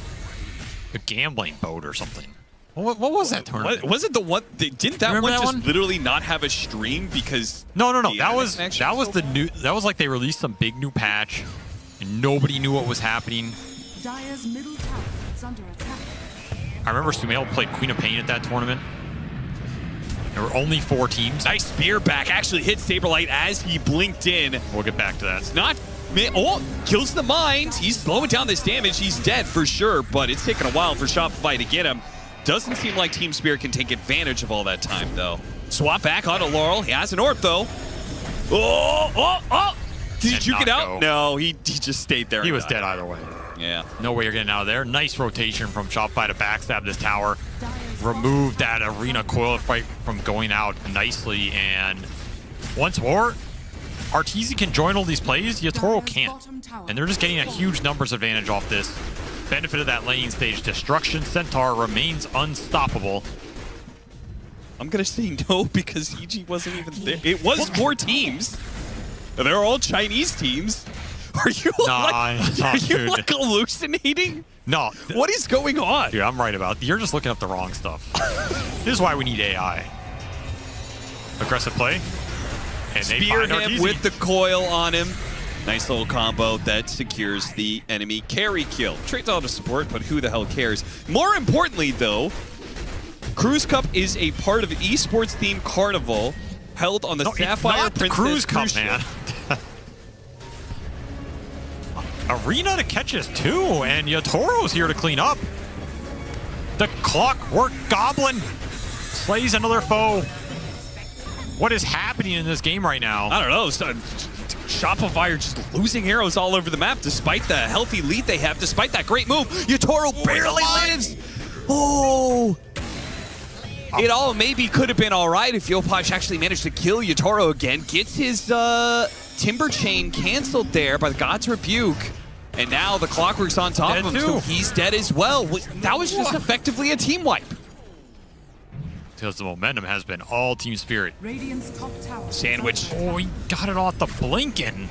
gambling boat or something. What was that tournament? Was it the one? Didn't that one that just one? literally not have a stream because? No. the That was internet connection the new. That was like they released some big new patch, and nobody knew what was happening. Dire's middle tower is under attack. I remember Sumail played Queen of Pain at that tournament. There were only 4 teams. Nice spear back. Actually hit Saberlight as he blinked in. We'll get back to that. Not. Oh, kills the mind. He's slowing down this damage. He's dead for sure, but it's taken a while for Shopify to get him. Doesn't seem like Team Spirit can take advantage of all that time, though. Swap back onto Laurel. He has an orb, though. Oh! Did he juke it out? No, he just stayed there. He was dead either way. Yeah. No way you're getting out of there. Nice rotation from Shopify to backstab this tower. Remove that arena coil fight from going out nicely. And once more, Arteezy can join all these plays. Yatoro can't. And they're just getting a huge numbers advantage off this. Benefit of that laning stage. Destruction Centaur remains unstoppable. I'm going to say no because EG wasn't even there. It was 4 teams. They're all Chinese teams. Are you like hallucinating? No. What is going on? Dude, I'm right about. You're just looking up the wrong stuff. This is why we need AI. Aggressive play. And they Spear find him Arteezy. with the coil on him. Nice little combo that secures the enemy carry kill. Trades out of support, but who the hell cares? More importantly, though, Cruise Cup is a part of an esports themed carnival held on the Sapphire not the Princess Cruise Cup, cruise man. ship. Arena to catch us too, and Yatoro's here to clean up. The Clockwork Goblin slays another foe. What is happening in this game right now? I don't know. Shopify are just losing heroes all over the map despite the healthy lead they have, despite that great move. Yatoro barely lives. Oh. It all maybe could have been all right if Yopaj actually managed to kill Yatoro again. Gets his Timber Chain canceled there by the God's Rebuke. And now the Clockwork's on top of him, so he's dead as well. That was just effectively a team wipe. Because the momentum has been all Team Spirit. Radiant's top tower. Sandwich. Oh, he got it off the blinking.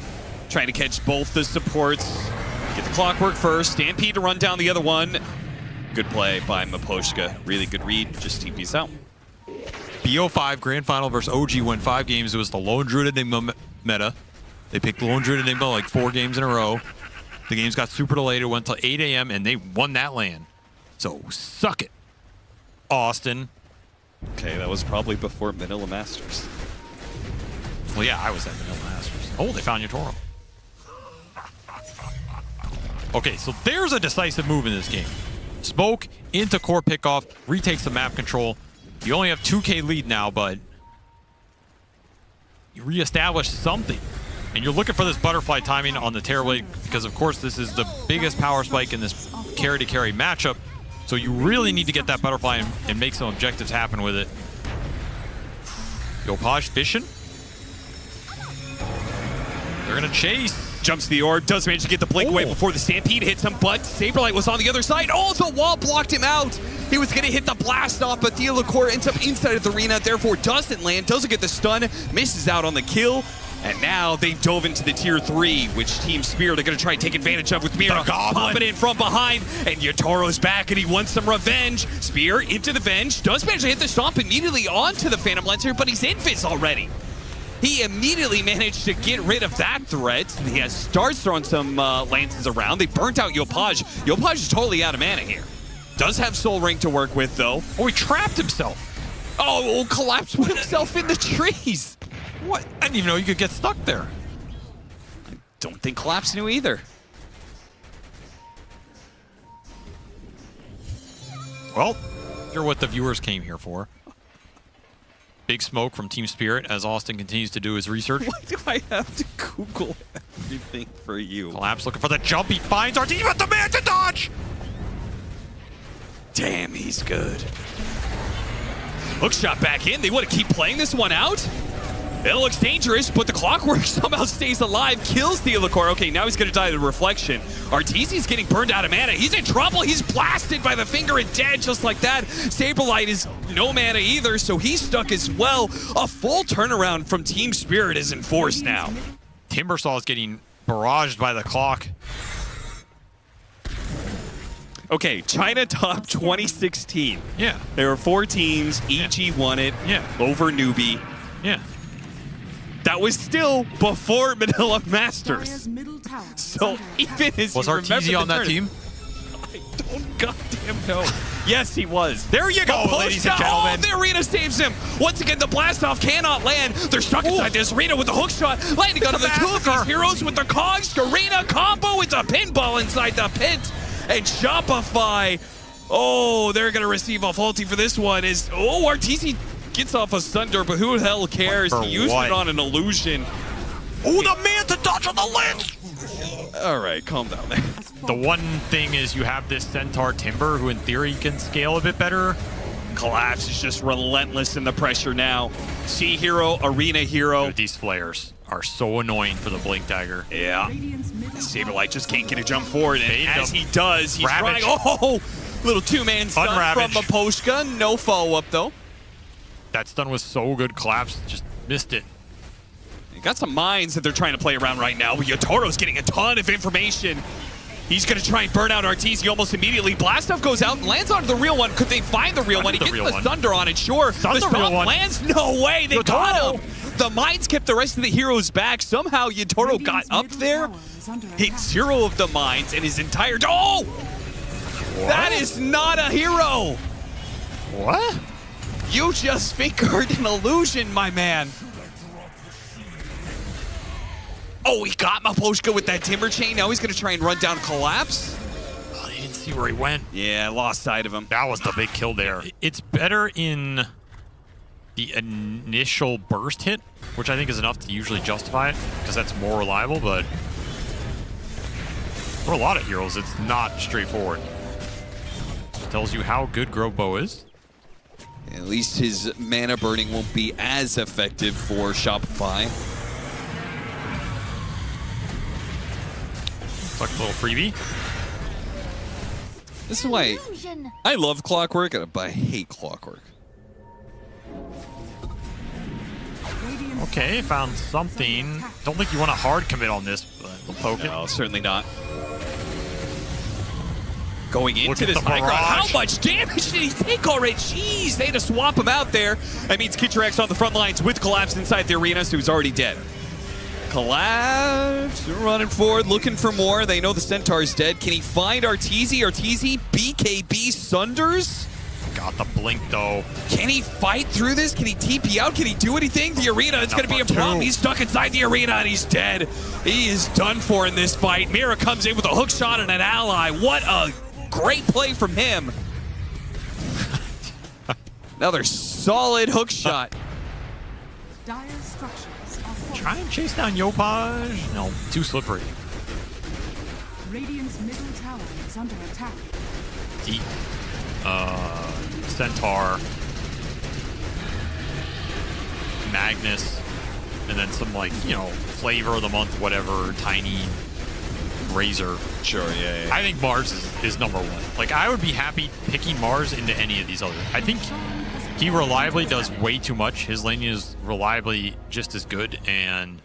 Trying to catch both the supports. Get the Clockwork first. Stampede to run down the other one. Good play by Miposhka. Really good read. Just TP's out. BO5 Grand Final versus OG won 5 games. It was the Lone Druid Enigma meta. They picked Lone Druid Enigma like 4 games in a row. The games got super delayed. It went till 8 a.m. and they won that LAN. So suck it, Austin. Okay, that was probably before Manila Masters. Well, yeah, I was at Manila Masters. Oh, they found Yatoro. Okay, so there's a decisive move in this game. Smoke into core pickoff, retakes the map control. You only have 2K lead now, but you reestablish something. And you're looking for this butterfly timing on the Terrorblade because, of course, this is the biggest power spike in this carry-to-carry matchup. So you really need to get that butterfly and make some objectives happen with it. Yopaj fishing. They're going to chase. Jumps the orb, does manage to get the blink away before the Stampede hits him, but Saberlight was on the other side. Oh, the wall blocked him out. He was going to hit the blast off, but Theolacor ends up inside of the arena, therefore doesn't land, doesn't get the stun, misses out on the kill. And now they've dove into the tier 3, which Team Spirit are going to try and take advantage of with Mira popping in from behind. And Yatoro's back and he wants some revenge. Spear into the Venge, does manage to hit the stomp immediately onto the Phantom Lancer, but he's invis already. He immediately managed to get rid of that threat. He has starts throwing some lances around. They burnt out Yopaj. Yopaj is totally out of mana here. Does have Soul Ring to work with, though. Oh, he trapped himself. Oh, collapsed with himself in the trees. What? I didn't even know you could get stuck there. I don't think Collapse knew either. Well, you're what the viewers came here for. Big smoke from Team Spirit as Austin continues to do his research. Why do I have to Google everything for you? Collapse looking for the jump. He finds our team, but the man to dodge. Damn, he's good. Hook shot back in. They want to keep playing this one out. It looks dangerous, but the Clockwork somehow stays alive, kills Theolacor. Okay, now he's going to die to the Reflection. Arteezy's getting burned out of mana. He's in trouble. He's blasted by the finger and dead just like that. Saberlight is no mana either, so he's stuck as well. A full turnaround from Team Spirit is enforced now. Timbersaw is getting barraged by the clock. Okay, China Top 2016. Yeah. There were 4 teams. EG won it over Newbie. Yeah. That was still before Manila Masters. So even as was Arteezy on that team? I don't goddamn know. Yes, he was. There you go, ladies and gentlemen. Oh, the arena saves him. Once again, the blast off cannot land. They're stuck inside this arena with the hook shot. Landing onto the 2 of these heroes with the cogs. Arena combo. It's a pinball inside the pit. And Shopify. Oh, they're going to receive a faulty for this one. Arteezy gets off a Sunder, but who the hell cares? He used it on an illusion. Oh, the man to dodge on the lens! All right, calm down there. The one thing is you have this Centaur Timber, who in theory can scale a bit better. Collapse is just relentless in the pressure now. Sea Hero, Arena Hero. Dude, these flares are so annoying for the Blink Dagger. Yeah. Saberlight just can't get a jump forward, and as he does, he's Ravage. trying. Oh! Little 2-man stun from Miposhka. No follow-up, though. That stun was so good, Collapse just missed it. You got some mines that they're trying to play around right now, but Yatoro's getting a ton of information. He's going to try and burn out Arteezy almost immediately. Blast off goes out and lands onto the real one. Could they find the real one? He gets the Thunder on it, sure. The stomp lands? No way, they got him. The mines kept the rest of the heroes back. Somehow Yatoro got up there, hit 0 of the mines, and his entire... Oh! What? That is not a hero! What? You just fingered an illusion, my man. Oh, he got Miposhka with that Timber Chain. Now he's going to try and run down Collapse. Oh, they didn't see where he went. Yeah, lost sight of him. That was the big kill there. It's better in the initial burst hit, which I think is enough to usually justify it, because that's more reliable, but for a lot of heroes, it's not straightforward. Tells you how good Growbow is. At least his mana burning won't be as effective for Shopify. It's like a little freebie. This is why I love Clockwork, but I hate Clockwork. Okay, found something. Don't think you want to hard commit on this, but we'll poke it. No, certainly not. Going into this the high ground, barrage. how much damage did he take already? Jeez, they had to swap him out there. That means Kitcherex on the front lines with Collapse inside the arena, so he's already dead. Collapse running forward, looking for more. They know the Centaur's dead. Can he find Arteezy? Arteezy, BKB Sunders? Got the blink, though. Can he fight through this? Can he TP out? Can he do anything? The arena, it's going to be a Number problem. two. He's stuck inside the arena and he's dead. He is done for in this fight. Mira comes in with a hook shot and an ally. What a great play from him. Another solid hook shot. Dire structures are fortified. Try and chase down Yopaj. No, too slippery. Radiant's middle tower is under attack. Deep. Centaur. Magnus. And then some, like, you know, flavor of the month, whatever, tiny Razor. Sure, yeah. I think Mars is number one. Like, I would be happy picking Mars into any of these others. I think he reliably does way too much. His lane is reliably just as good, and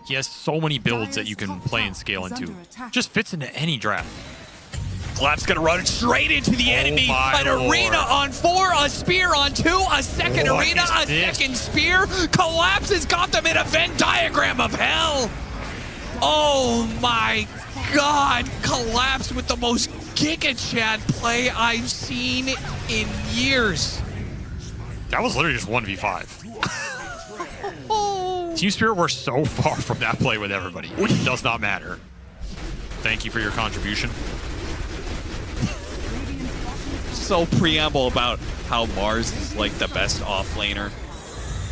he has so many builds that you can play and scale into. Just fits into any draft. Collapse gonna run straight into the enemy. An Lord. arena on 4, a spear on 2, a second What arena, is a this? second spear. Collapse has got them in a Venn diagram of hell. Oh my God. Collapse with the most Giga Chad play I've seen in years. That was literally just 1v5. Team Spirit were so far from that play with everybody. It does not matter. Thank you for your contribution. So preamble about how Mars is like the best offlaner.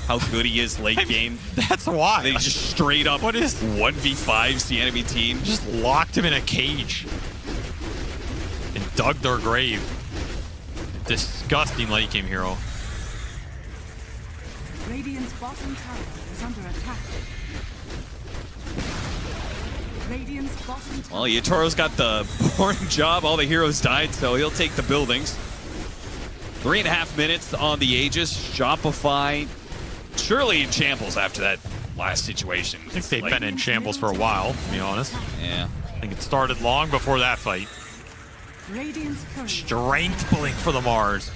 How good he is late game. That's why. They just straight up What is- 1v5s the enemy team. Just locked him in a cage and dug their grave. Disgusting late game hero. Radiant's bottom tower is under attack. Radiant's bottom tower. Well, Yatoro's got the boring job. All the heroes died, so he'll take the buildings. 3.5 minutes on the Aegis. Shopify surely in shambles after that last situation. I think they've been in shambles for a while, to be honest. Yeah. I think it started long before that fight. Radiant's courier. Strength blink for the Mars.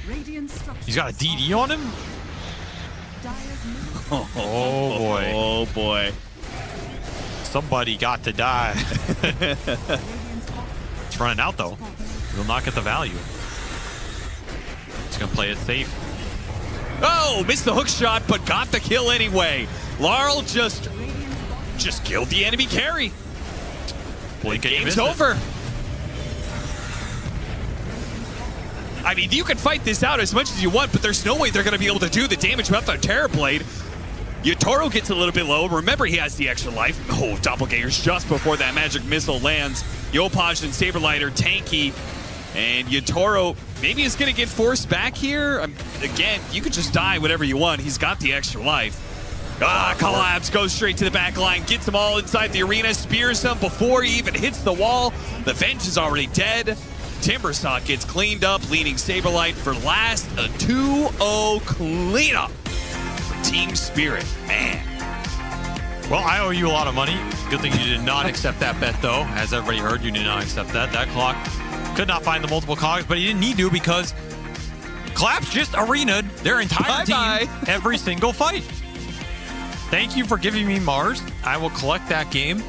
Radiant structures. He's got a DD on him? Dire's middle Oh boy. Oh boy. Somebody got to die. Radiant's bottom It's running out though. He'll not get the value. He's gonna play it safe. Oh, missed the hook shot, but got the kill anyway. Larl just killed the enemy carry. Blink and you Game's missed it. over. I mean, you can fight this out as much as you want, but there's no way they're going to be able to do the damage without the Terror Blade. Yatoro gets a little bit low. Remember, he has the extra life. Oh, Doppelgangers just before that magic missile lands. Yopaj and Saberlighter tanky. And Yatoro maybe is going to get forced back here. Again, you could just die whatever you want. He's got the extra life. Collapse goes straight to the back line, gets them all inside the arena, spears them before he even hits the wall. The Venge is already dead. Timberstock gets cleaned up, leading Saberlight for last. A 2-0 cleanup for Team Spirit. Man. Well, I owe you a lot of money. Good thing you did not accept that bet, though. As everybody heard, you did not accept that. That clock could not find the multiple cogs, but he didn't need to because Collapse just arenaed their entire team every single fight. Thank you for giving me Mars. I will collect that game.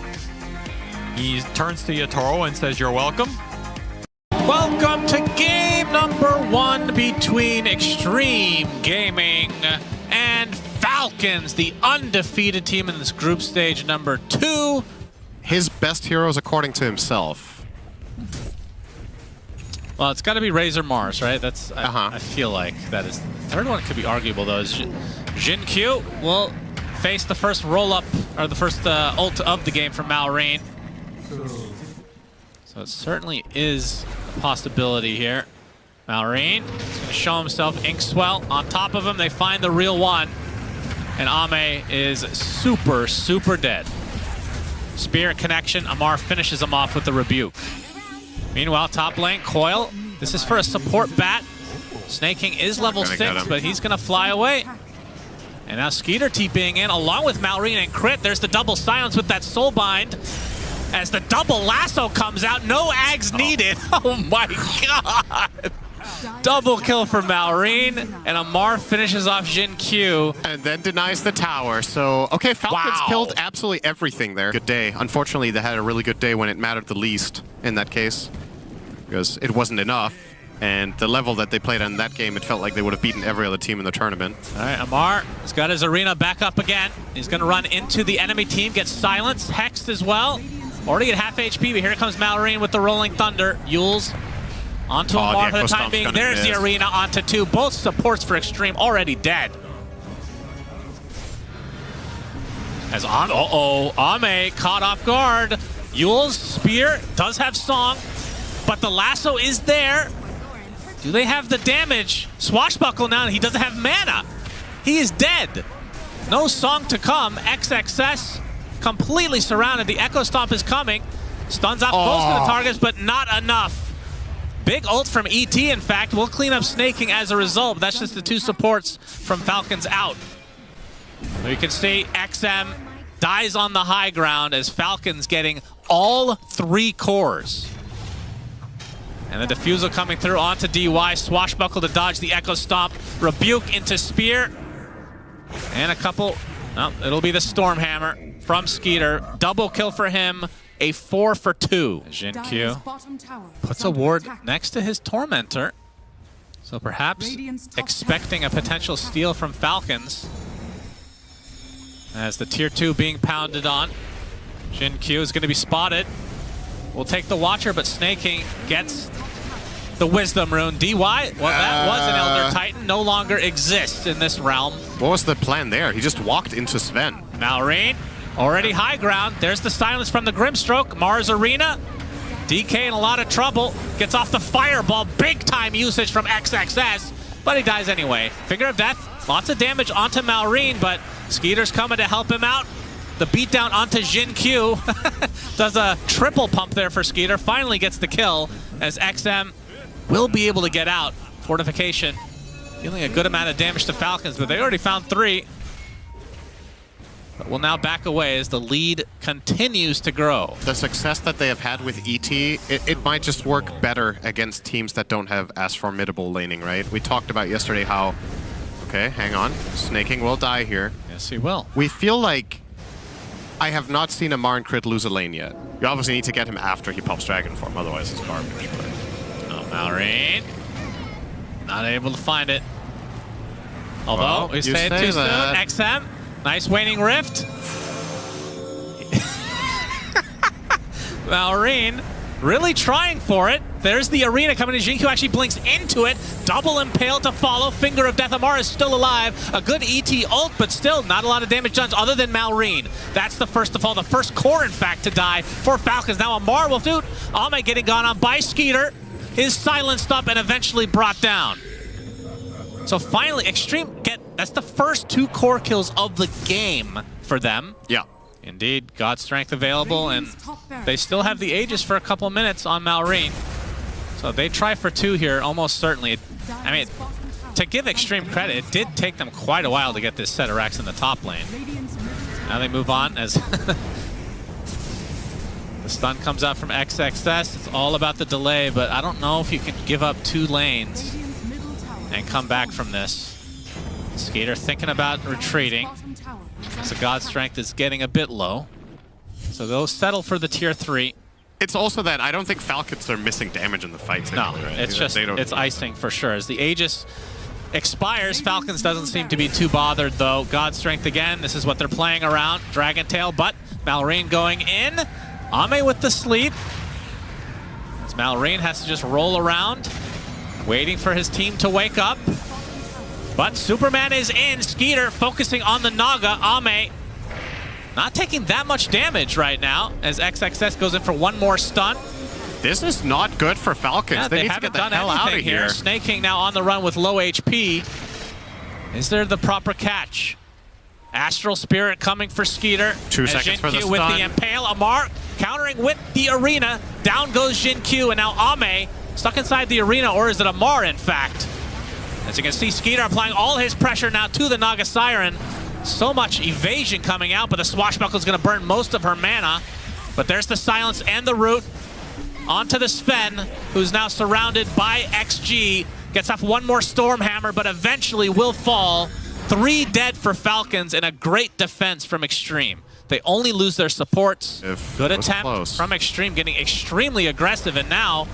He turns to Yatoro and says, "You're welcome." Welcome to game number 1 between Extreme Gaming and Falcons, the undefeated team in this group stage number 2. His best heroes according to himself. Well, it's got to be Razor Mars, right? That's I feel like that is. The third one could be arguable though. Is Jin Q will face the first roll-up or the first ult of the game from Malrine. So it certainly is a possibility here. Malrine is going to show himself. Inkswell on top of him. They find the real one, and Ame is super, super dead. Spirit connection. Amar finishes him off with the rebuke. Meanwhile, top lane, Coil. This is for a support bat. Snake King is level 6, but he's going to fly away. And now Skeeter TPing in along with Malrine and Crit. There's the double silence with that soul bind. As the double lasso comes out, no ags needed. Oh my god! Double kill for Malrine, and Amar finishes off Jin Q. And then denies the tower. So, okay, Falcons killed absolutely everything there. Good day. Unfortunately, they had a really good day when it mattered the least in that case. Because it wasn't enough. And the level that they played on that game, it felt like they would have beaten every other team in the tournament. All right, Amar has got his arena back up again. He's going to run into the enemy team, gets silenced, hexed as well. Already at half HP, but here comes Malrine with the Rolling Thunder. Yules onto Amar for the time being. There's the arena onto 2. Both supports for Extreme already dead. As Ame caught off guard. Yules, Spear, does have Song, but the lasso is there. Do they have the damage? Swashbuckle now, he doesn't have mana. He is dead. No Song to come. XXS completely surrounded. The Echo Stomp is coming. Stuns off most of the targets, but not enough. Big ult from ET, in fact. We'll clean up Snake King as a result. That's just the 2 supports from Falcons out. So you can see XM dies on the high ground as Falcons getting all 3 cores. And the Diffusal coming through onto DY. Swashbuckle to dodge the Echo Stomp. Rebuke into Spear. And a couple. Oh, it'll be the Stormhammer from Skeeter. Double kill for him. A 4 for 2. Jin Q puts a ward next to his Tormentor. So perhaps expecting a potential steal from Falcons. As the tier 2 being pounded on. Jin Q is going to be spotted. We'll take the Watcher, but Snake King gets the Wisdom Rune. DY, well, that was an Elder Titan, no longer exists in this realm. What was the plan there? He just walked into Sven. Malrine, already high ground. There's the silence from the Grimstroke. Mars Arena, DK in a lot of trouble. Gets off the Fireball, big time usage from XXS, but he dies anyway. Finger of Death, lots of damage onto Malrine, but Skeeter's coming to help him out. The beatdown onto Jin Q. Does a triple pump there for Skeeter. Finally gets the kill as XM will be able to get out. Fortification dealing a good amount of damage to Falcons, but they already found 3. But will now back away as the lead continues to grow. The success that they have had with ET, it might just work better against teams that don't have as formidable laning, right? We talked about yesterday how, okay, hang on, Snake King will die here. Yes, he will. We feel like I have not seen Amar and Crit lose a lane yet. You obviously need to get him after he pops Dragon Form, otherwise it's garbage. But... Oh, Malrine. Not able to find it. Although, we say it too soon. XM, nice Waning Rift. Malrine really trying for it. There's the arena coming in. Jin Q actually blinks into it. Double impale to follow. Finger of Death. Amar is still alive. A good ET ult, but still not a lot of damage done other than Malrine. That's the first to fall. The first core, in fact, to die for Falcons. Now Amar will do. Ame getting gone on by Skeeter. His silenced up and eventually brought down. So finally, Extreme that's the first 2 core kills of the game for them. Yeah. Indeed, God Strength available, and they still have the Aegis for a couple minutes on Malrine. So they try for 2 here, almost certainly. I mean, to give Extreme credit, it did take them quite a while to get this set of racks in the top lane. Now they move on as the stun comes out from XXS. It's all about the delay, but I don't know if you can give up 2 lanes and come back from this. Skeeter thinking about retreating. So God Strength is getting a bit low. So they'll settle for the tier 3. It's also that I don't think Falcons are missing damage in the fights. No, anyway, right? it's just, it's icing for sure. As the Aegis expires, Falcons doesn't seem to be too bothered though. God Strength again, this is what they're playing around. Dragon Tail, but Malrine going in. Ame with the sleep. As Malrine has to just roll around, waiting for his team to wake up. But Superman is in. Skeeter focusing on the Naga. Ame not taking that much damage right now as XXS goes in for one more stun. This is not good for Falcons. Yeah, they need to haven't get the done hell out of anything here. Snake King now on the run with low HP. Is there the proper catch? Astral Spirit coming for Skeeter. 2 seconds for the Jin Q with stun. the Impale. Amar countering with the Arena. Down goes Jin Q, and now Ame stuck inside the Arena, or is it Amar in fact? As you can see, Skeeter applying all his pressure now to the Naga Siren. So much evasion coming out, but the Swashbuckle is going to burn most of her mana. But there's the silence and the root onto the Sven, who's now surrounded by XG. Gets off one more Stormhammer, but eventually will fall. 3 dead for Falcons and a great defense from Extreme. They only lose their supports. Good attempt from Extreme, getting extremely aggressive, and now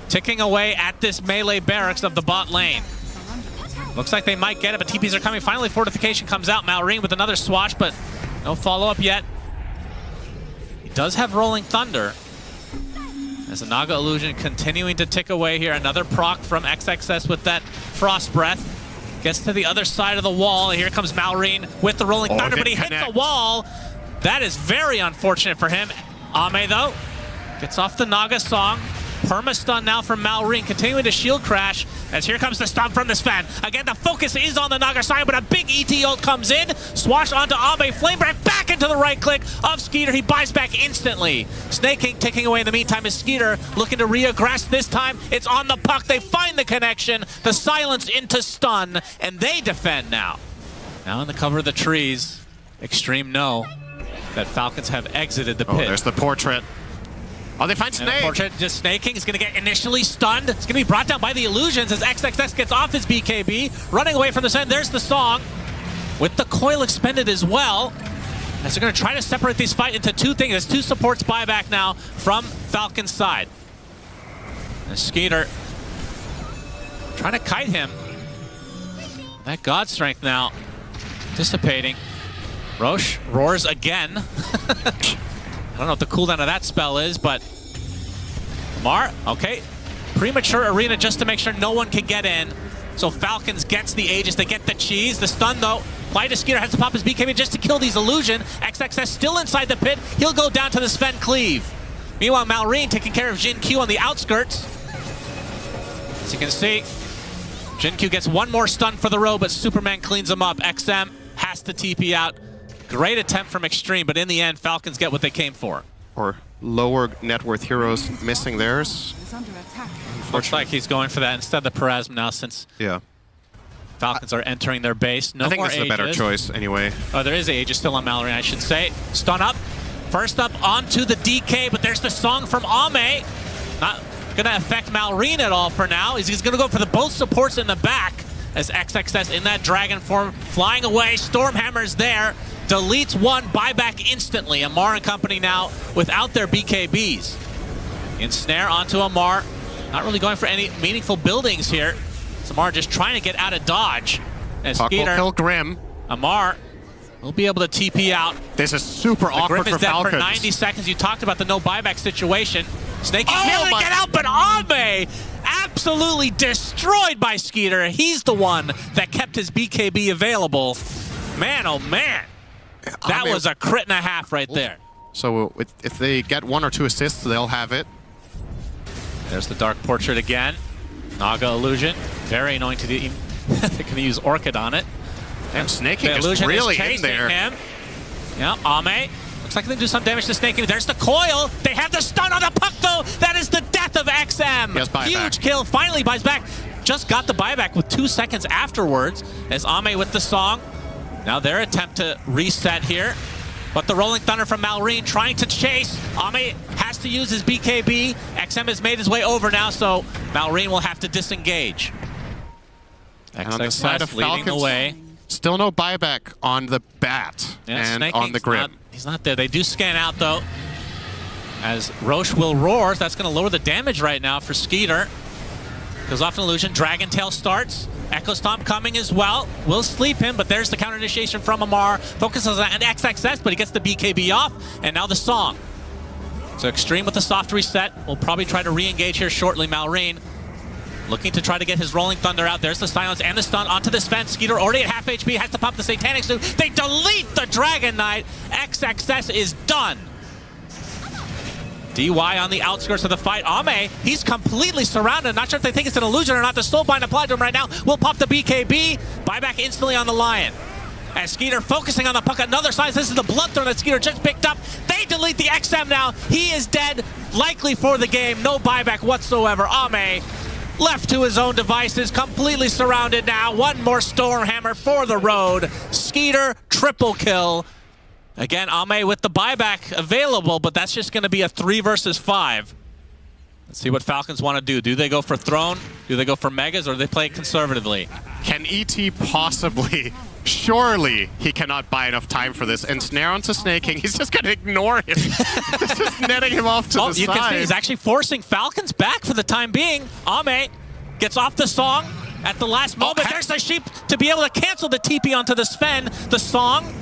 ticking away at this melee barracks of the bot lane. Looks like they might get it, but TPs are coming. Finally, Fortification comes out. Malrine with another swash, but no follow-up yet. He does have Rolling Thunder. As the Naga Illusion continuing to tick away here. Another proc from XXS with that Frost Breath. Gets to the other side of the wall. Here comes Malrine with the Rolling Thunder, but he hits a wall. That is very unfortunate for him. Ame, though, gets off the Naga Song. Perma-stun now from Malrine, continuing to shield crash, as here comes the stun from the Sven. Again, the focus is on the Naga side, but a big ET ult comes in. Swash onto Ame, Flame Breath back into the right click of Skeeter. He buys back instantly. Snake King taking away in the meantime is Skeeter looking to re-aggress. This time, it's on the puck. They find the connection, the silence into stun, and they defend now. Now in the cover of the trees, Extreme know that Falcons have exited the pit. Oh, there's the portrait. Oh, they find Snake. Portrait just snaking. He's going to get initially stunned. It's going to be brought down by the illusions as XXX gets off his BKB. Running away from the Sven. There's the song. With the coil expended as well. As they're going to try to separate these fight into 2 things. There's 2 supports buyback now from Falcon's side. And Skeeter trying to kite him. That God Strength now dissipating. Roche roars again. I don't know what the cooldown of that spell is, but Mar, okay. Premature Arena just to make sure no one can get in. So Falcons gets the Aegis, they get the cheese. The stun though, Lyda Skeeter has to pop his BKB just to kill these illusion. XXS still inside the pit, he'll go down to the Sven Cleave. Meanwhile, Malrine taking care of Jin Q on the outskirts. As you can see, Jin Q gets one more stun for the row, but Superman cleans him up. XM has to TP out. Great attempt from Extreme, but in the end, Falcons get what they came for. Or lower net worth heroes missing theirs. Looks like he's going for that instead of the Perazm now, since Falcons are entering their base. No I think more this is a better choice anyway. Oh, there is Aegis still on Mallory, I should say. Stun up. First up onto the DK, but there's the song from Ame. Not going to affect Malrine at all for now. He's going to go for the both supports in the back as XXS in that dragon form flying away. Stormhammer's there. Deletes one, buyback instantly. Amar and company now without their BKBs. Ensnare onto Amar. Not really going for any meaningful buildings here. Amar just trying to get out of dodge. As Puck will Skeeter, kill Grim. Amar will be able to TP out. This is super awkward Grim is for dead Falcons. for 90 seconds. You talked about the no buyback situation. Snake is able to my- get out, but Ame absolutely destroyed by Skeeter. He's the one that kept his BKB available. Man, oh man. That was a crit and a half right there. So if they get 1 or 2 assists, they'll have it. There's the Dark Portrait again. Naga Illusion. Very annoying to do. They can use Orchid on it. And Snake The is Illusion really is in chasing there. him. Yeah, Ame. Looks like they can do some damage to Snake. There's the coil. They have the stun on the puck, though. That is the death of XM. Yes, buyback. Huge kill. Finally buys back. Just got the buyback with 2 seconds afterwards as Ame with the song. Now their attempt to reset here. But the Rolling Thunder from Malrine trying to chase. Ame has to use his BKB. XM has made his way over now, so Malrine will have to disengage. And on the side of leading the Falcons, way. still no buyback on the Bat and Snake on the King's Grim. He's not there. They do scan out, though. As Roche will roar. That's going to lower the damage right now for Skeeter. Goes off an illusion. Dragon Tail starts. Echo Stomp coming as well. Will sleep him, but there's the counter initiation from Amar. Focuses on XXS, but he gets the BKB off. And now the song. So Extreme with the soft reset. Will probably try to re-engage here shortly. Malrine looking to try to get his Rolling Thunder out. There's the silence and the stun onto this fence. Skeeter already at half HP, has to pop the Satanic Suit. They delete the Dragon Knight. XXS is done. DY on the outskirts of the fight. Ame, he's completely surrounded. Not sure if they think it's an illusion or not. The Soulbind applied to him right now. Will pop the BKB. Buyback instantly on the Lion. As Skeeter focusing on the puck, another size. This is the Blood Throw that Skeeter just picked up. They delete the XM now. He is dead, likely for the game. No buyback whatsoever. Ame left to his own devices, completely surrounded now. One more Stormhammer for the road. Skeeter, triple kill. Again, Ame with the buyback available, but that's just going to be a 3 versus 5. Let's see what Falcons want to do. Do they go for Throne? Do they go for Megas, or do they play it conservatively? Can ET possibly? Surely he cannot buy enough time for this. And snare onto Snake King. He's just going to ignore him. He's just netting him off to the you side. Can see he's actually forcing Falcons back for the time being. Ame gets off the Song at the last moment. There's the Sheep to be able to cancel the TP onto the Sven. The Song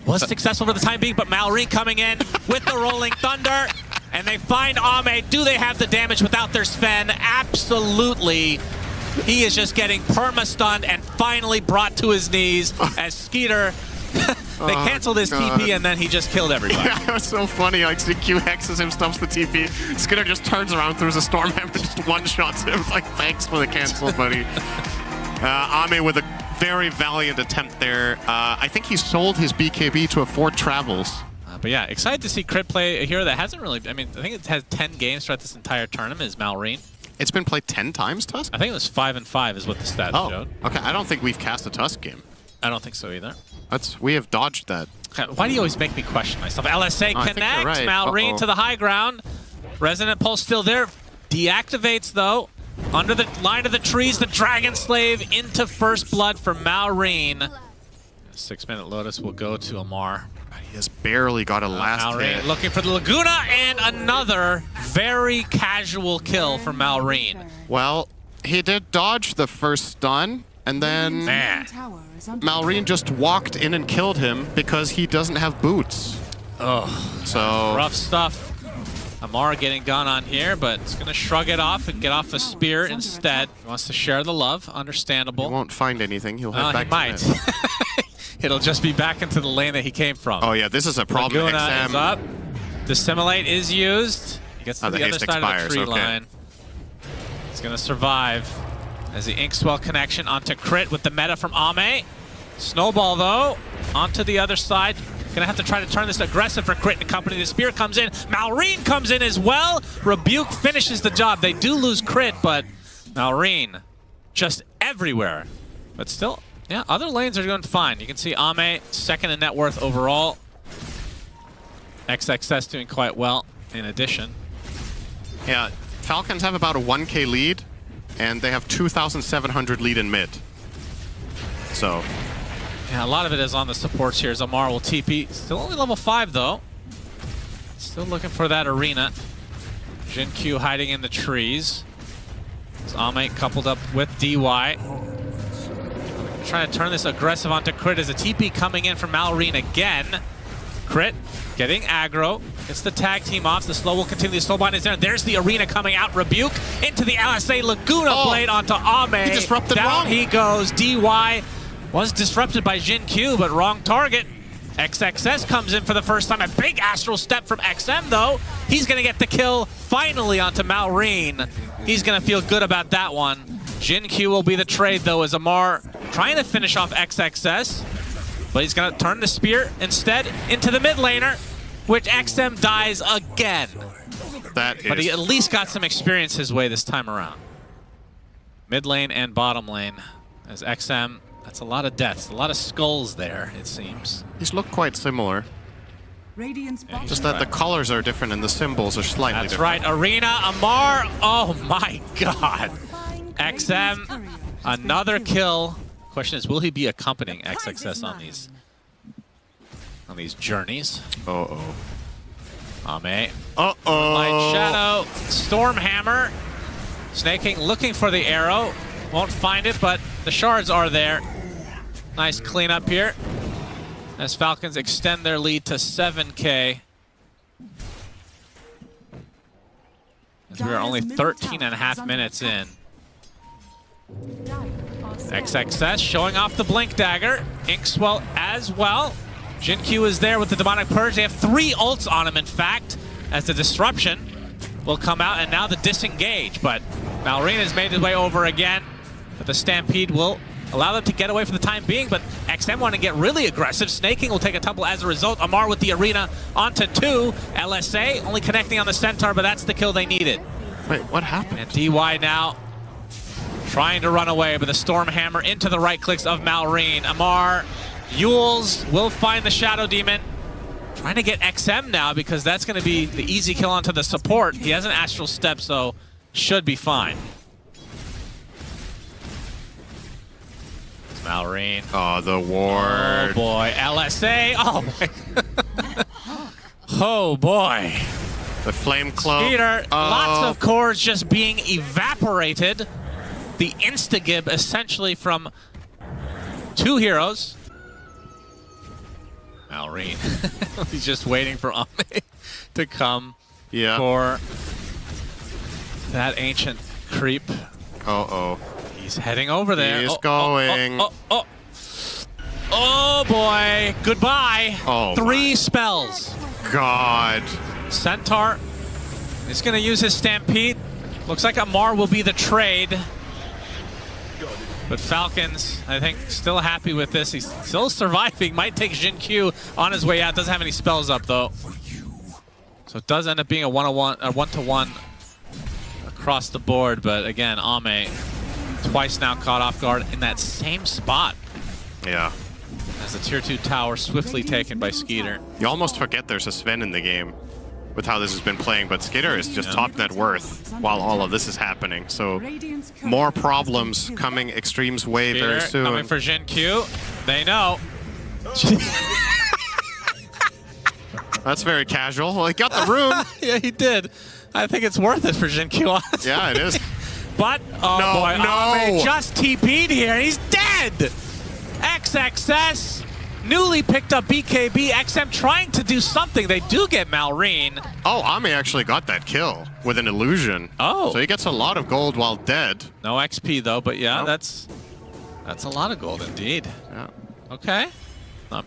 was successful for the time being, but Malrine coming in with the Rolling Thunder. And they find Ame. Do they have the damage without their Sven? Absolutely. He is just getting perma-stunned and finally brought to his knees as Skeeter, they canceled his TP and then he just killed everybody. Yeah, it was so funny. Like, CQ hexes him, stumps the TP. Skeeter just turns around, throws a Stormhammer, just one-shots him. Like, thanks for the cancel, buddy. Ame with a very valiant attempt there. I think he sold his BKB to afford travels. But yeah, excited to see Crit play a hero that hasn't really, I mean, I think it has 10 games throughout this entire tournament is Malrine. It's been played 10 times, Tusk? I think it was 5 and 5 is what the stats showed. Okay. I don't think we've cast a Tusk game. I don't think so either. We have dodged that. Why do you always make me question myself? LSA connects, right. Malrine to the high ground. Resonant Pulse still there. Deactivates, though. Under the line of the trees, the Dragon Slave into first blood for Malrine. 6-minute Lotus will go to Amar. He has barely got a last hit. Looking for the Laguna, and another very casual kill from Malrine. Well, he did dodge the first stun, and then Malrine just walked in and killed him because he doesn't have boots. Oh, so rough stuff. Amar getting gone on here, but it's going to shrug it off and get off the spear instead. He wants to share the love, understandable. He won't find anything. He'll head back he might. It'll just be back into the lane that he came from. Oh yeah, this is a problem. Laguna XM is up. Dissimulate is used. He gets to the other side of the tree line. He's going to survive as the Inkswell connection onto Crit with the meta from Ame. Snowball, though, onto the other side. Gonna have to try to turn this aggressive for Crit and company. The spear comes in. Malrine comes in as well. Rebuke finishes the job. They do lose Crit, but Malrine just everywhere. But still, yeah, other lanes are doing fine. You can see Ame second in net worth overall. XXS doing quite well in addition. Yeah, Falcons have about a 1K lead, and they have 2,700 lead in mid. So yeah, a lot of it is on the supports here as Amar will TP. Still only level 5, though. Still looking for that arena. Jin Q hiding in the trees. It's Ame coupled up with DY. Trying to turn this aggressive onto Crit as a TP coming in from Malrine again. Crit getting aggro. Gets the tag team off. The slow will continue. The Soulbind is there. There's the arena coming out. Rebuke into the LSA Laguna blade onto Ame. He disrupted down wrong. He goes. DY was disrupted by Jin Q, but wrong target. XXS comes in for the first time. A big astral step from XM, though. He's going to get the kill finally onto Malrine. He's going to feel good about that one. Jin Q will be the trade, though, as Amar trying to finish off XXS. But he's going to turn the spear instead into the mid laner, which XM dies again. But he at least got some experience his way this time around. Mid lane and bottom lane as XM. That's a lot of deaths, a lot of skulls there, it seems. These look quite similar. Just that the colors are different and the symbols are slightly different. That's right, Arena, Amar, oh my god. XM, another kill. Question is, will he be accompanying XXS on these journeys? Uh-oh. Ame. Uh-oh. Light Shadow, Stormhammer. Snake King looking for the arrow. Won't find it, but the shards are there. Nice cleanup here as Falcons extend their lead to 7K. We're only 13.5 minutes in. XXS showing off the Blink Dagger. Inkswell as well. Jin-Q is there with the Demonic Purge. They have 3 ults on him, in fact, as the Disruption will come out, and now the Disengage. But Malrine has made his way over again, but the Stampede will allow them to get away for the time being, but XM want to get really aggressive. Snaking will take a tumble as a result. Amar with the Arena onto 2. LSA only connecting on the Centaur, but that's the kill they needed. Wait, what happened? And DY now trying to run away, but the Stormhammer into the right clicks of Malrine. Amar, Yules will find the Shadow Demon. Trying to get XM now because that's going to be the easy kill onto the support. He has an Astral Step, so should be fine. Malrine. Oh, the ward. Oh boy, LSA. Oh my. Oh boy. The Flame Cloak. Peter, lots of cores just being evaporated. The Instagib essentially from 2 heroes. Malrine. He's just waiting for Ame to come for that ancient creep. Uh-oh. He's heading over there. He's going. Oh boy. Goodbye. Oh 3 spells. God. Centaur is going to use his Stampede. Looks like Amar will be the trade. But Falcons, I think, still happy with this. He's still surviving. Might take Jin-Q on his way out. Doesn't have any spells up, though. So it does end up being a 1-to-1 across the board. But again, Ame twice now caught off guard in that same spot. Yeah. As the tier 2 tower swiftly taken by Skeeter. You almost forget there's a Sven in the game with how this has been playing, but Skeeter is just top net worth while all of this is happening. So more problems coming Extreme's way very soon. Coming for Jin-Q. They know. That's very casual. Well, he got the room. Yeah, he did. I think it's worth it for Jin-Q, honestly. Yeah, it is. But, oh no, boy, no. Ame just TP'd here. He's dead. XXS. Newly picked up BKB. XM trying to do something. They do get Malrine. Oh, Ame actually got that kill with an illusion. Oh. So he gets a lot of gold while dead. No XP though, but yeah, that's a lot of gold indeed. Yeah. Okay.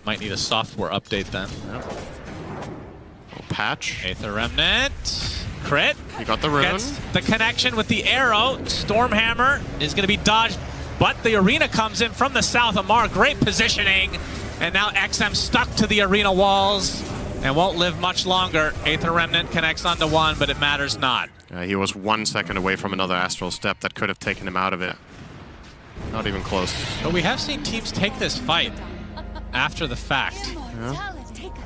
Might need a software update then. Yep. Patch. Aether Remnant. Crit. He got the rune. Gets the connection with the arrow. Stormhammer is going to be dodged, but the Arena comes in from the south. Amar, great positioning. And now XM stuck to the Arena walls and won't live much longer. Aether Remnant connects onto 1, but it matters not. He was 1 second away from another Astral Step that could have taken him out of it. Not even close. But we have seen teams take this fight after the fact. Yeah.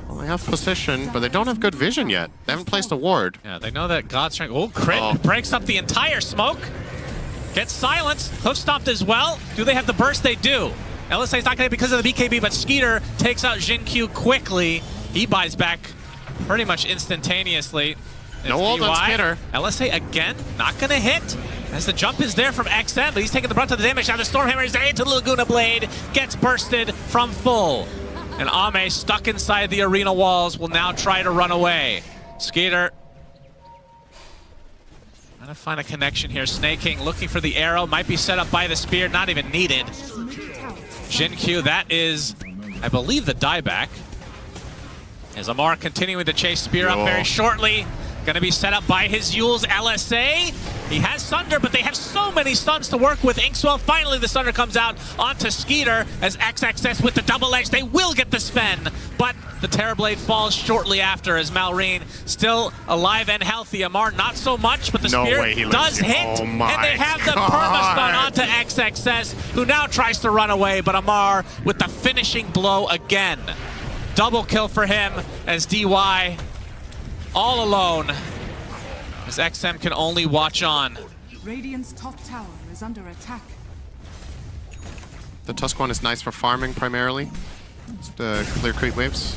Well, they have position, but they don't have good vision yet. They haven't placed a ward. Yeah, they know that God's Strength. Oh, crit breaks up the entire smoke. Gets silenced. Hoof stomped as well. Do they have the burst? They do. LSA is not going to because of the BKB, but Skeeter takes out Jin-Q quickly. He buys back pretty much instantaneously. No ult on Skeeter. LSA again, not going to hit. As the jump is there from XM, but he's taking the brunt of the damage. Now the Stormhammer is into the Laguna Blade. Gets bursted from full. And Ame, stuck inside the Arena walls, will now try to run away. Skeeter trying to find a connection here. Snaking, looking for the arrow. Might be set up by the spear, not even needed. Jin-Q, that is, I believe, the dieback. As Amar continuing to chase spear up very shortly. Going to be set up by his Yules LSA. He has Sunder, but they have so many stuns to work with. Inkswell, finally the Sunder comes out onto Skeeter as XXS with the double edge. They will get the spin, but the Terrorblade falls shortly after as Malrine still alive and healthy. Amar not so much, but the spear does hit, and they have the perma-stun onto XXS, who now tries to run away, but Amar with the finishing blow again. Double kill for him as DY all alone, as XM can only watch on. Radiant's top tower is under attack. The Tusk one is nice for farming primarily. Just clear creep waves.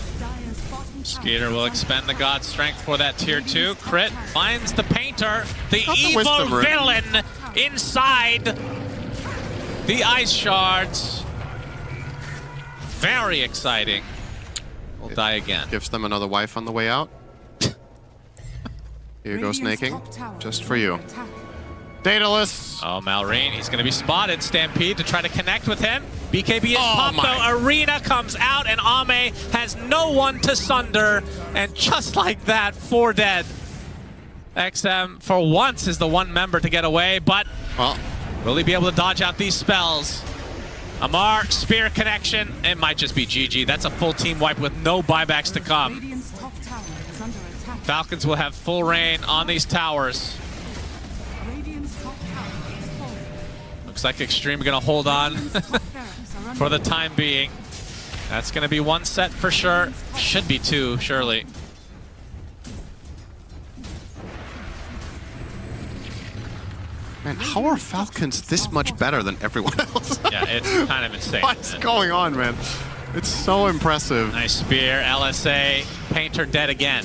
Skeeter will expend the God's Strength for that tier 2. Crit finds the Painter, the evil villain inside the Ice Shards. Very exciting. Will die again. Gives them another wife on the way out. Here you go, snaking. Top tower Just for you. attack. Daedalus. Oh, Malrine, he's going to be spotted. Stampede to try to connect with him. BKB is popped my. though. Arena comes out, and Ame has no one to sunder. And just like that, 4 dead. XM, for once, is the one member to get away, but Well, will he be able to dodge out these spells? Amar, spear connection. It might just be GG. That's a full team wipe with no buybacks to come. Radiant's top tower is under attack. Falcons will have full reign on these towers. Radiant's top tower is falling. Looks like Extreme going to hold on Radiant's top barracks are under for the time being. That's going to be 1 set for sure. Should be 2, surely. man, how are Falcons this much better than everyone else? Yeah, it's kind of insane. What's going on, man? It's so impressive. Nice spear, LSA, Painter dead again.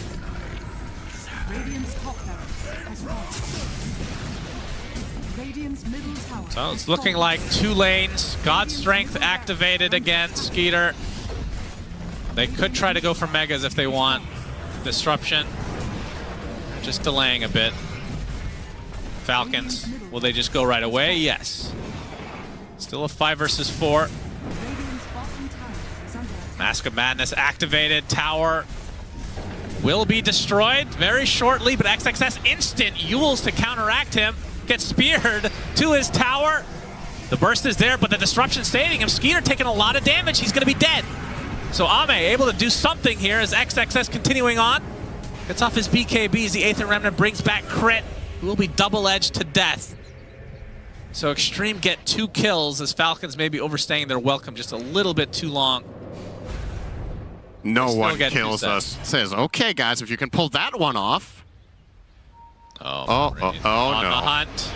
Radiant's top barracks has fallen. Radiant's middle tower. So has it's looking fallen. like 2 lanes. God Strength activated again, Skeeter. They could try to go for Megas if they want. Disruption. Just delaying a bit. Falcons, will they just go right away? Yes. Still a 5 versus 4. Radiant's bottom tower is under attack. Mask of Madness activated. Tower will be destroyed very shortly, but XXS instant Yules to counteract him. Gets speared to his tower. The burst is there, but the disruption saving him. Skeeter taking a lot of damage. He's going to be dead. So Ame able to do something here as XXS continuing on. Gets off his BKBs. The Aether Remnant brings back crit. Will be double-edged to death. So Extreme get 2 kills as Falcons may be overstaying their welcome just a little bit too long. No Still one get 2 kills us. sets. Says, okay, guys, if you can pull that one off. Oh, oh, on no. the hunt.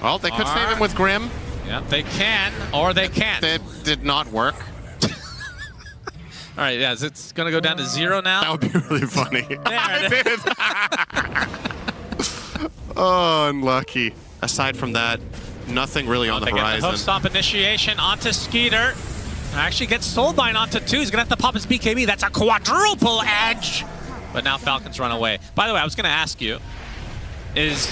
Well, they could save him with Grim. Yeah, they can, or they can't. That did not work. All right, yeah, it's going to go down to 0 now. That would be really funny. There it is. Oh, unlucky. Aside from that, nothing really on the They get the horizon. hook stomp initiation onto Skeeter. Actually gets soulbind onto 2. He's going to have to pop his BKB. That's a quadruple edge. But now Falcons run away. By the way, I was going to ask you, as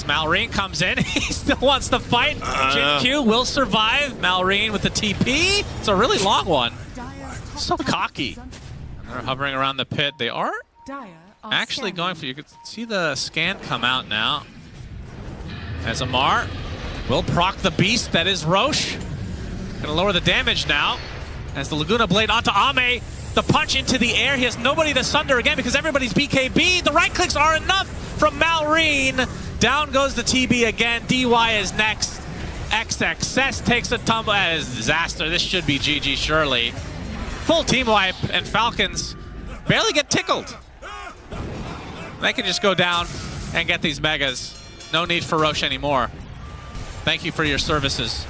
Malrine comes in, he still wants to fight. Jin Q will survive. Malrine with the TP. It's a really long one. Dire's top So tower cocky. is under attack. They're hovering around the pit. They are Dire are actually going for, scanning. you could see the scan come out now. As Amar will proc the beast that is Roche. Gonna lower the damage now. As the Laguna Blade onto Ame. The punch into the air. He has nobody to sunder again because everybody's BKB. The right clicks are enough from Malrine. Down goes the TB again. DY is next. XXS takes a tumble. That is a disaster. This should be GG surely. Full team wipe, and Falcons barely get tickled. They can just go down and get these megas. No need for Roche anymore. Thank you for your services.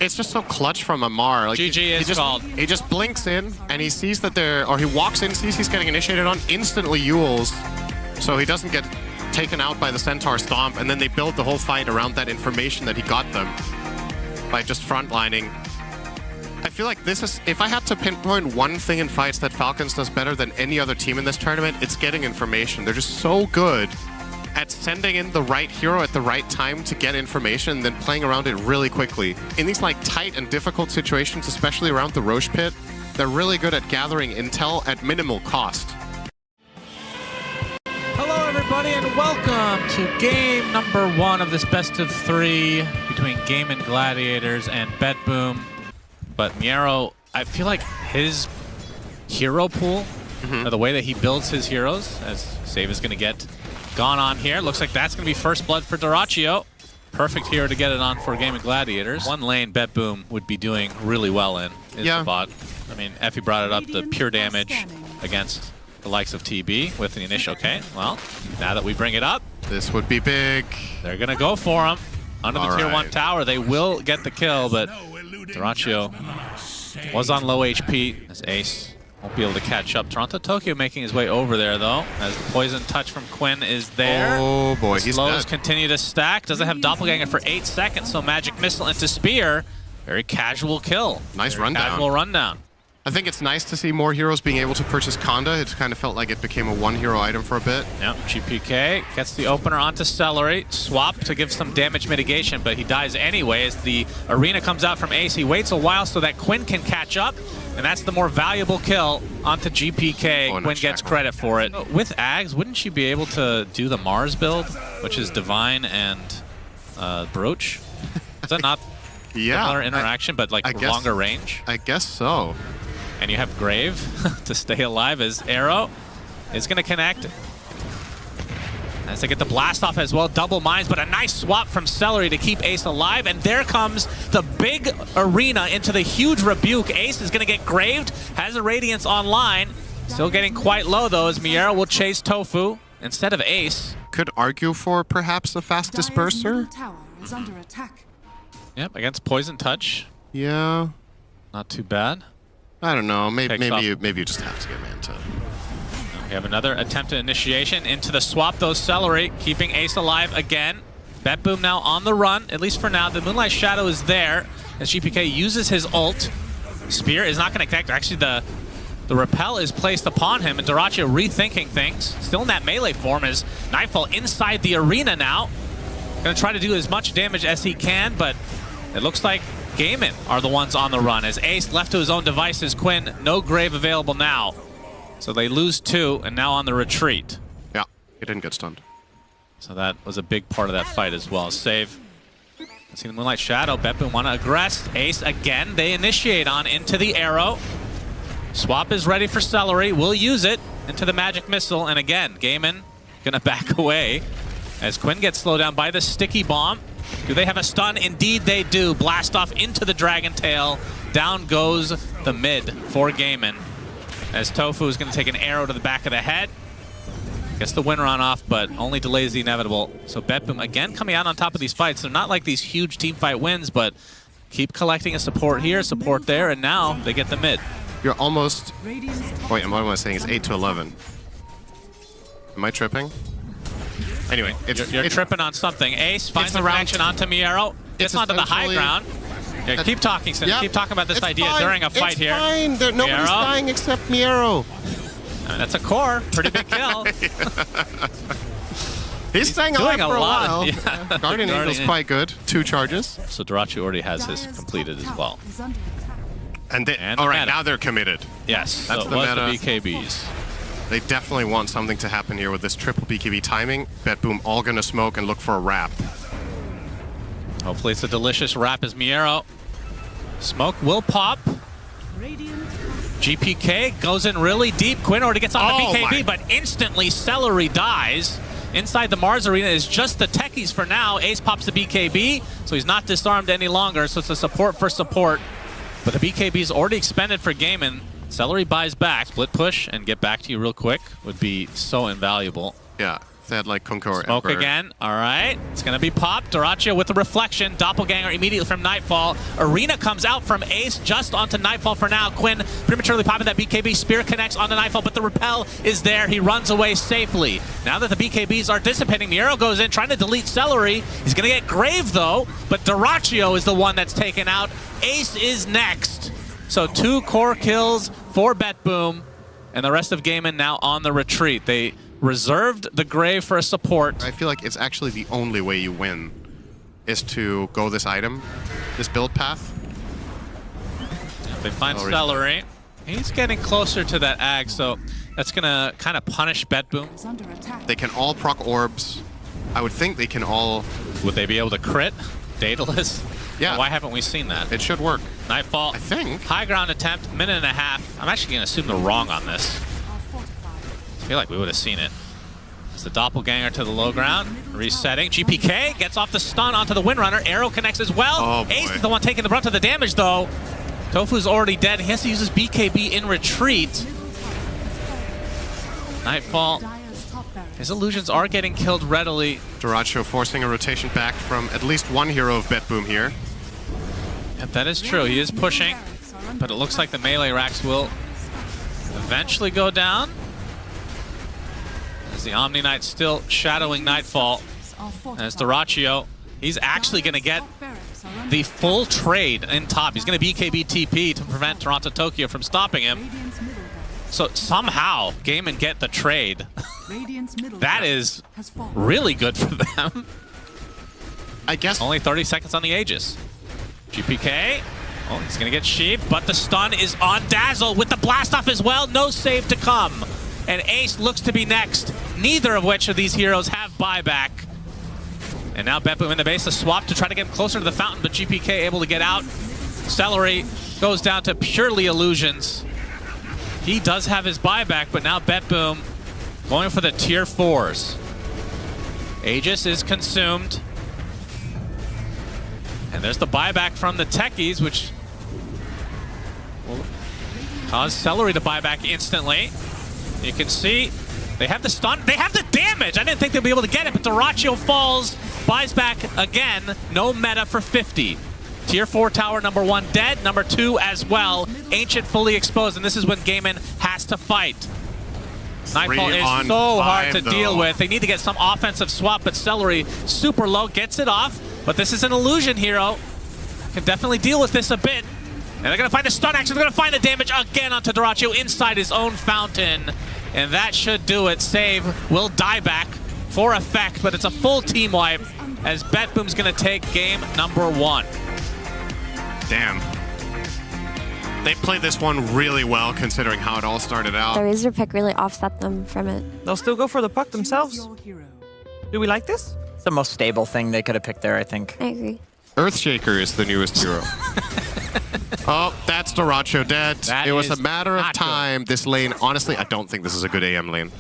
It's just so clutch from Amar. Like, GG is called. He just blinks in, and he sees that they're, or he walks in, sees he's getting initiated on, instantly Yules, so he doesn't get taken out by the Centaur Stomp, and then they build the whole fight around that information that he got them by just frontlining. I feel like this is, if I had to pinpoint one thing in fights that Falcons does better than any other team in this tournament, it's getting information. They're just so good at sending in the right hero at the right time to get information and then playing around it really quickly. In these like tight and difficult situations, especially around the Roche pit, they're really good at gathering intel at minimal cost. Hello, everybody, and welcome to game number 1 of this best of 3 between Game and Gladiators and BetBoom. But Miero, I feel like his hero pool, or the way that he builds his heroes, as Save is going to get gone on here. Looks like that's going to be first blood for Duraccio. Perfect hero to get it on for Game of Gladiators. One lane BetBoom would be doing really well in is the bot. I mean, Effie brought it up, the pure damage against the likes of TB with the initial. Okay, well, now that we bring it up, this would be big. They're going to go for him. Under the tier 1 tower, they will get the kill, but Duraccio was on low HP as Ace won't be able to catch up. Toronto Tokyo making his way over there, though, as the poison touch from Quinn is there. Oh, boy, the he's slows dead. continue to stack. Doesn't have Doppelganger for 8 seconds, so Magic Missile into Spear. Very casual kill. Nice Very rundown. Casual rundown. I think it's nice to see more heroes being able to purchase Conda. It kind of felt like it became a one-hero item for a bit. Yep, GPK gets the opener onto Celery. Swap to give some damage mitigation, but he dies anyway as the arena comes out from Ace. He waits a while so that Quinn can catch up, and that's the more valuable kill onto GPK. Oh, Quinn gets credit for it. With Ags, wouldn't she be able to do the Mars build, which is Divine and Brooch? Is that not similar interaction, but like longer range? I guess so. And you have Grave to stay alive as Arrow is going to connect. As they get the blast off as well, double mines, but a nice swap from Celery to keep Ace alive. And there comes the big arena into the huge rebuke. Ace is going to get graved, has a Radiance online. Still getting quite low though as Miera will chase Tofu instead of Ace. Could argue for perhaps a fast disperser. Tower is under attack. Yep, against Poison Touch. Yeah. Not too bad. I don't know. Maybe you just have to get Manta. We have another attempt at initiation into the swap, though. Celery keeping Ace alive again. Bet Boom now on the run, at least for now. The Moonlight Shadow is there as GPK uses his ult. Spear is not going to connect. Actually, the repel is placed upon him, and Dyrachyo rethinking things. Still in that melee form as Nightfall inside the arena now. Going to try to do as much damage as he can, but it looks like Gaiman are the ones on the run as Ace left to his own devices. Quinn, no Grave available now. So they lose 2 and now on the retreat. Yeah, he didn't get stunned. So that was a big part of that fight as well. Save. Let's see the Moonlight Shadow. Bet Boom want to aggress. Ace again. They initiate on into the Arrow. Swap is ready for Celery. Will use it into the Magic Missile. And again, Gaiman gonna back away as Quinn gets slowed down by the Sticky Bomb. Do they have a stun? Indeed they do. Blast off into the Dragon Tail. Down goes the mid for Gaiman. As Tofu is going to take an arrow to the back of the head. Gets the win run off, but only delays the inevitable. So Bet Boom again coming out on top of these fights. They're not like these huge team fight wins, but keep collecting a support here, support there, and now they get the mid. You're almost... Wait, what am I saying? It's 8 to 11. Am I tripping? Anyway, you're tripping on something. Ace finds the connection onto Miero. Gets onto the high ground. Yeah, keep talking, Sin. Keep talking about this idea during a fight here. It's fine. Nobody's dying except Miero. I mean, that's a core. Pretty big kill. He's staying alive for a while. Yeah. Guardian Angel's quite good. 2 charges. So Dyrachyo already has his completed as well. And all right, now they're committed. Yes, that's so the meta. The BKBs. They definitely want something to happen here with this triple BKB timing. Bet Boom all gonna smoke and look for a wrap. Hopefully it's a delicious wrap as Miero. Smoke will pop. GPK goes in really deep. Quinn already gets on the BKB, but instantly Celery dies. Inside the Mars arena is just the techies for now. Ace pops the BKB, so he's not disarmed any longer, so it's a support for support. But the BKB is already expended for Gaiman. Celery buys back. Split push and get back to you real quick would be so invaluable. Yeah, if they had like Kunkka or Smoke Emperor. again. All right. It's going to be popped. Dyrachyo with the reflection. Doppelganger immediately from Nightfall. Arena comes out from Ace just onto Nightfall for now. Quinn prematurely popping that BKB. Spear connects onto Nightfall, but the repel is there. He runs away safely. Now that the BKBs are dissipating, Miero goes in trying to delete Celery. He's going to get Grave though, but Dyrachyo is the one that's taken out. Ace is next. So 2 core kills for Bet Boom, and the rest of Gaiman now on the retreat. They reserved the Grave for a support. I feel like it's actually the only way you win is to go this item, this build path. They find Celery. He's getting closer to that Ag, so that's going to kind of punish Bet Boom. They can all proc orbs. I would think they can all... Would they be able to crit? Daedalus? Yeah. Why haven't we seen that? It should work. Nightfall. I think. High ground attempt, minute and a half. I'm actually going to assume they're wrong on this. I feel like we would have seen it. It's the Doppelganger to the low ground. Resetting. GPK gets off the stun onto the Windrunner. Arrow connects as well. Oh, Ace is the one taking the brunt of the damage, though. Tofu's already dead. He has to use his BKB in retreat. Nightfall. His illusions are getting killed readily. Dyrachyo forcing a rotation back from at least one hero of Bet Boom here. Yep, that is true. He is pushing, but it looks like the melee racks will eventually go down. As the Omni Knight still shadowing Nightfall. As Dyrachyo, he's actually going to get the full trade in top. He's going to BKB TP to prevent Toronto Tokyo from stopping him. So somehow, Gaiman get the trade. That is really good for them. I guess Only 30 seconds on the Aegis. GPK. Oh, he's going to get sheeped, but the stun is on Dazzle with the blast off as well. No save to come. And Ace looks to be next. Neither of which of these heroes have buyback. And now Betboom in the base, the swap to try to get him closer to the fountain, but GPK able to get out. Celery goes down to purely illusions. He does have his buyback, but now Betboom going for the tier 4s. Aegis is consumed. And there's the buyback from the techies, which will cause Celery to buy back instantly. You can see they have the stun, they have the damage. I didn't think they'd be able to get it, but Dyrachyo falls, buys back again. No meta for 50. Tier 4 tower number 1 dead, number 2 as well. Ancient fully exposed, and this is when Gaiman has to fight. Nightfall is so hard to deal with. They need to get some offensive swap, but Celery super low, gets it off. But this is an illusion hero. Can definitely deal with this a bit. And they're going to find the stun action. They're going to find the damage again onto Dyrachyo inside his own fountain. And that should do it. Save will die back for effect, but it's a full team wipe as Betboom's going to take game number 1. Damn. They played this one really well considering how it all started out. The Razor pick really offset them from it. They'll still go for the puck themselves. Do we like this? It's the most stable thing they could have picked there, I think. I agree. Earthshaker is the newest hero. Oh, that's Dyrachyo dead. That it was a is matter of not time. good. This lane, honestly, I don't think this is a good AM lane.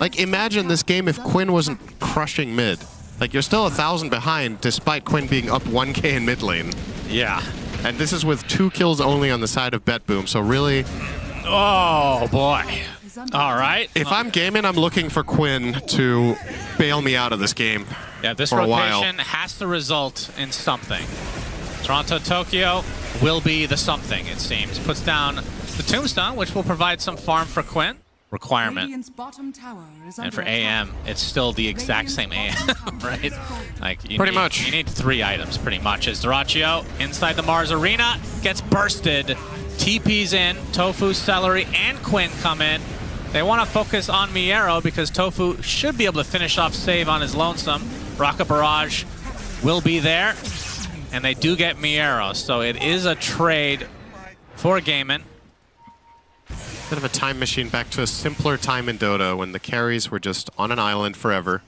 Like, imagine this game if Quinn wasn't crushing mid. Like, you're still 1,000 behind despite Quinn being up 1k in mid lane. Yeah. And this is with 2 kills only on the side of Betboom, so really... Oh, boy. All right. If I'm gaming, I'm looking for Quinn to bail me out of this game. Yeah, this for a while. rotation has to result in something. Toronto Tokyo will be the something, it seems. Puts down the Tombstone, which will provide some farm for Quinn. Requirement. And for AM, it's still the exact same AM, right? Like you pretty much. You need 3 items, pretty much. As Dyrachyo inside the Mars Arena gets bursted. TP's in, Tofu, Celery, and Quinn come in. They want to focus on Miero because Tofu should be able to finish off save on his lonesome. Rocket Barrage will be there. And they do get Miero, so it is a trade for Gaiman. Bit of a time machine back to a simpler time in Dota when the carries were just on an island forever.